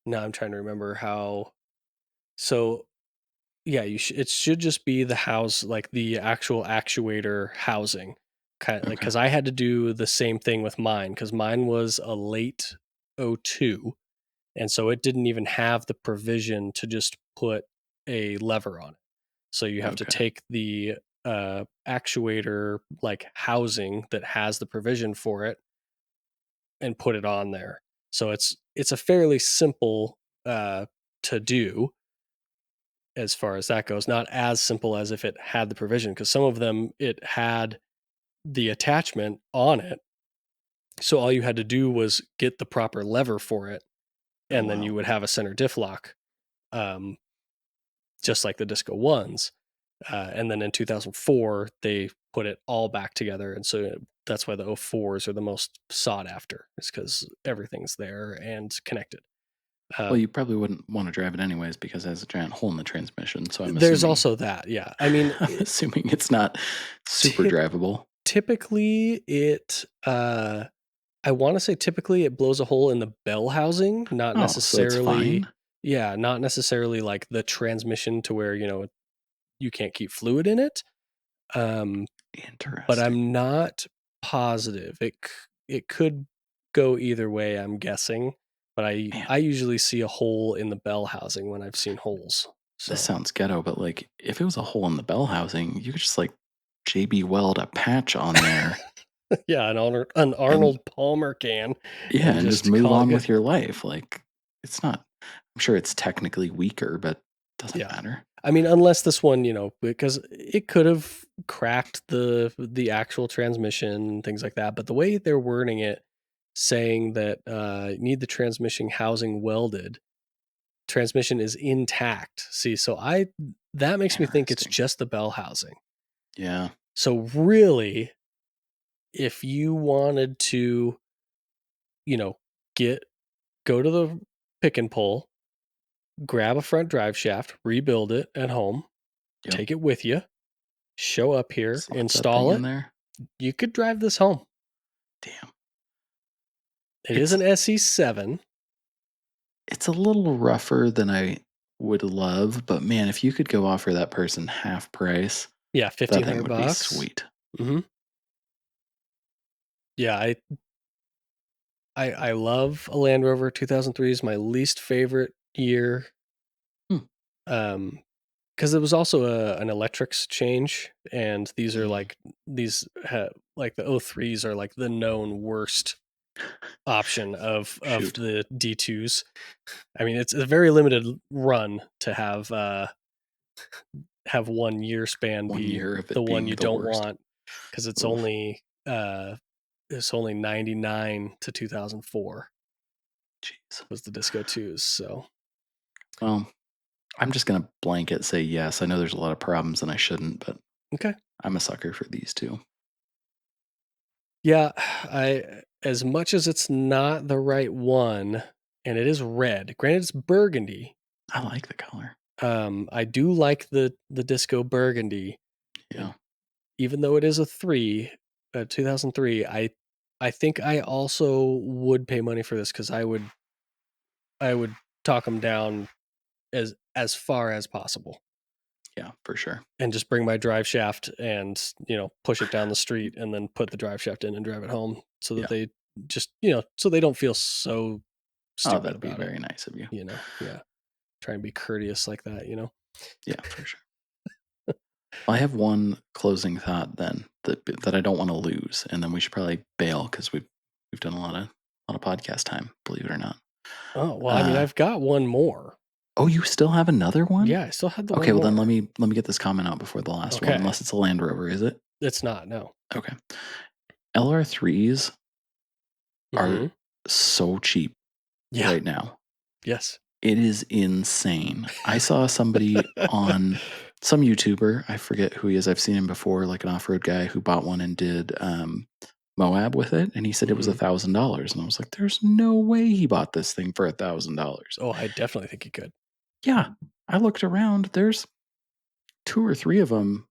no, I'm trying to remember how. So yeah, it should just be the house, like the actual actuator housing, kind of like, Okay. because I had to do the same thing with mine, because mine was a late '02, and so it didn't even have the provision to just put a lever on it. So you have to Okay. take the actuator like housing that has the provision for it and put it on there. So it's a fairly simple to do as far as that goes. Not as simple as if it had the provision, because some of them it had the attachment on it. So all you had to do was get the proper lever for it, Oh, and then wow. you would have a center diff lock, um, just like the Disco ones. And then in 2004, they put it all back together. And so that's why the '04s are the most sought after, is because everything's there and connected. Well, Um, you probably wouldn't wanna drive it anyways because it has a giant hole in the transmission, so I'm there's assuming also that. Yeah. I mean, I'm assuming it's not super tip, drivable. typically I want to say typically it blows a hole in the bell housing, not Oh, so it's necessarily, fine? yeah, not necessarily like the transmission to where, you can't keep fluid in it. Um, but Interesting. I'm not positive. It could go either way, I'm guessing, but I Man, I usually see a hole in the bell housing when I've seen holes. this So, sounds ghetto, but, like, if it was a hole in the bell housing, you could just, like, JB Weld a patch on there yeah, an and Arnold Palmer can yeah, and and just just move call it on good. with your life, like, it's not I'm sure it's technically weaker, but doesn't Yeah. matter. I mean, unless this one, because it could have cracked the actual transmission and things like that, but the way they're wording it, saying that you need the transmission housing welded, transmission is intact. See, so I that makes me think it's Interesting. just the bell housing. Yeah. So really, if you wanted to, you know, get go to the pick and pull, grab a front drive shaft, rebuild it at home, Yep. take it with you, show up here, Slot that thing install in it, there. you could drive this home. Damn. It is It's an SE7. it's a little rougher than I would love, but man, if you could go offer that person half price, Yeah, that fifteen thing hundred would be bucks. sweet. Mhm. Yeah, I love a Land Rover. 2003 is my least favorite year, Hmm. um, because there was also an electrics change, and these are Mm. like like the '03s are like the known worst option of Shoot. the D2s. I mean, it's a very limited run to have, have 1 year span 1 be year of the it one being you the don't worst. want because Oof, it's only 99 to 2004 jeez. was the Disco 2s, so Well, I'm just gonna blanket say yes. I know there's a lot of problems and I shouldn't, but okay. I'm a sucker for these 2. Yeah, I as much as it's not the right one, and it is red, granted it's burgundy, I like the color. I do like the Disco Burgundy, Yeah. and even though it is a 3, 2003, I think I also would pay money for this because I would talk them down as far as possible Yeah, for sure. and just bring my drive shaft and, push it down the street and then put the drive shaft in and drive it home so that Yeah. they just, so they don't feel so Oh, stupid that'd be about it, very nice of you. Yeah. Try and be courteous like that. Yeah, for sure. Well, I have one closing thought then that I don't want to lose, and then we should probably bail because we've done a lot of podcast time, believe it or not. Oh, well, I mean, Uh, I've got one more. oh, you still have another one? Yeah, I still had the Okay, one well then let more. me get this comment out before the last one, Okay. unless it's a Land Rover, is it? It's not, no. Okay. LR3s are Mhm. so cheap Yeah. right now. Yes. It is insane. I saw somebody on some YouTuber, I forget who he is. I've seen him before, like an off-road guy who bought one and did Moab with it, and he said it was Mhm. $1,000, and I was like, "There's no way he bought this thing for $1,000." Oh, I definitely think you could. Yeah, I looked around. There's 2 or 3 of them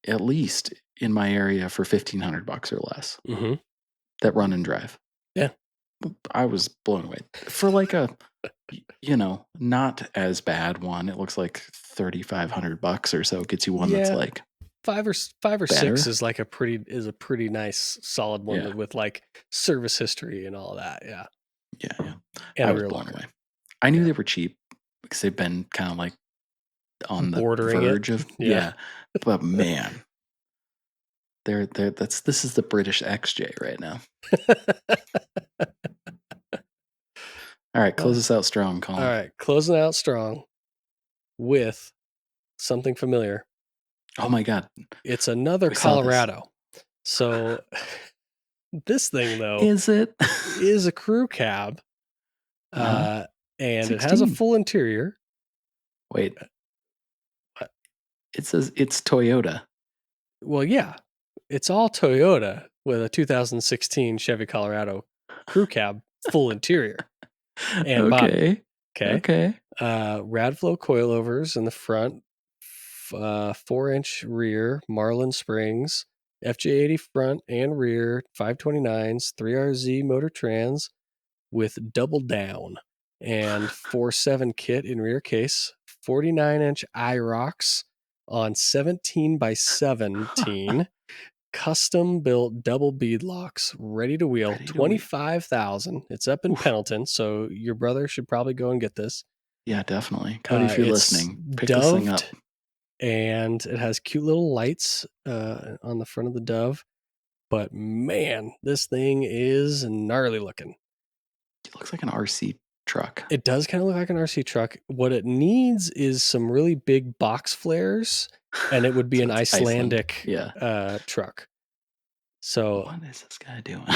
at least in my area for $1,500 or less Mhm. that run and drive. Yeah. I was blown away for like a not as bad one. It looks like $3,500 or so gets you one that's Yeah. like 5 or 6 better. is like a pretty nice solid one Yeah, with, like, service history and all that, yeah, yeah, yeah. and I a was rear blown away. locker. I knew Yeah. they were cheap because they've been kind of like on the Bordering it. verge of Yeah. yeah, but man, they're this is the British XJ right now. All right, close Uh, us out strong, Colin. alright, closing out strong with something familiar. Oh my god, It's another we saw this. Colorado. So, this thing, though, Is it? is a crew cab, Uh-huh. uh, and it has a 16. full interior. Wait, Uh, it says it's Toyota. well, yeah, it's all Toyota with a 2016 Chevy Colorado crew cab, full interior and body, Okay. okay? Okay. Radflow coilovers in the front, 4-inch rear, Marlin springs, FJ80 front and rear, 529s, 3RZ motor trans with double down and 4.7 kit in rear case, 49-inch IROX on 17 by 17, custom built double bead locks, ready to wheel, Ready to wheel. 25,000. It's up in Oof. Pendleton, so your brother should probably go and get this. Yeah, definitely. Cody, if you're It's listening, pick this thing up. doved and it has cute little lights on the front of the dove. But man, this thing is gnarly looking. It looks like an RC truck. It does kind of look like an RC truck. What it needs is some really big box flares, and it would be So an it's Iceland. Icelandic Yeah. truck. So What is this guy doing?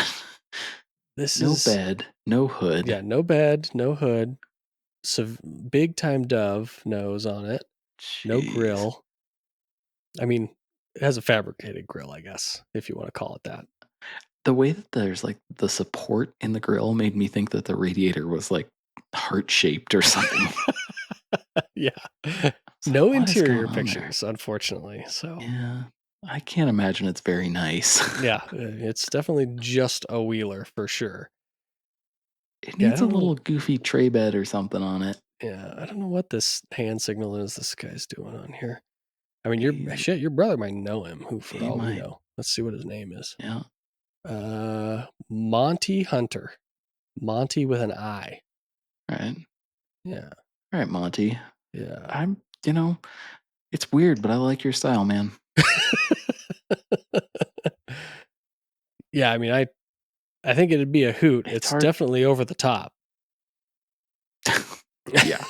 this No is, bed, no hood. yeah, no bed, no hood, so big time dove nose on it, no Jeez. grill. I mean, it has a fabricated grill, I guess, if you want to call it that. The way that there's like the support in the grill made me think that the radiator was like heart shaped or something. Yeah. It's like, No what is going interior on there? pictures, unfortunately. So, Yeah. I can't imagine it's very nice. yeah, it's definitely just a wheeler for sure. It Yeah, I needs a don't know. little goofy tray bed or something on it. Yeah, I don't know what this hand signal is this guy's doing on here. I mean, He's, your brother might know him, who for he all we might. know. Let's see what his name is. Yeah. Monty Hunter. Monty with an I. All right. Yeah. All right, Monty. Yeah. I'm, you know, it's weird, but I like your style, man. Yeah, I mean, I think it'd be a hoot. It's It's hard. definitely over the top. Yeah.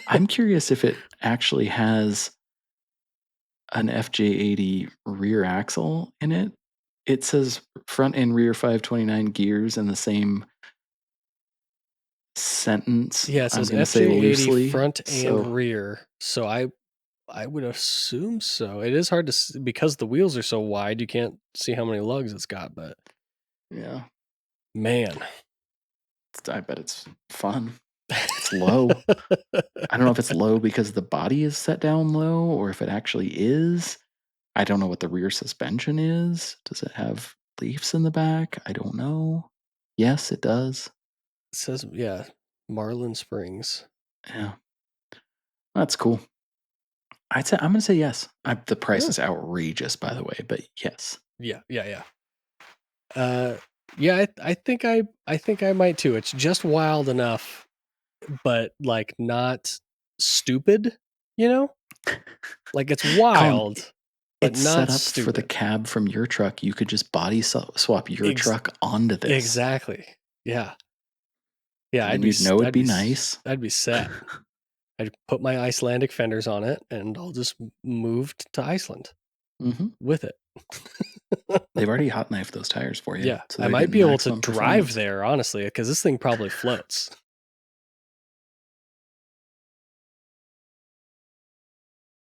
I'm curious if it actually has an FJ80 rear axle in it. It says front and rear 529 gears in the same sentence, Yeah, it I'm says gonna say FJ80 loosely. front So, and rear. So I would assume so. It is hard to because the wheels are so wide, you can't see how many lugs it's got, but yeah, man. I bet it's fun. It's low. I don't know if it's low because the body is set down low or if it actually is. I don't know what the rear suspension is. Does it have leaves in the back? I don't know. Yes, it does. It says, yeah, Marlin Springs. Yeah, that's cool. I'm gonna say yes. The price Yeah. is outrageous, by the way, but yes. Yeah, yeah, yeah. Uh, yeah, I think I might too. It's just wild enough, but like not stupid, you know? Like it's Colin, wild, but it's set not up for the stupid. cab from your truck. You could just body swap your Ex- truck onto this, exactly. Yeah. Yeah, and then you'd know it'd be nice. I'd be set. I'd put my Icelandic fenders on it and I'll just move to Iceland Hmm. with it. They've already hot knifed those tires for you, Yeah, so I they're might getting be able to maximum drive performance. there honestly because this thing probably floats.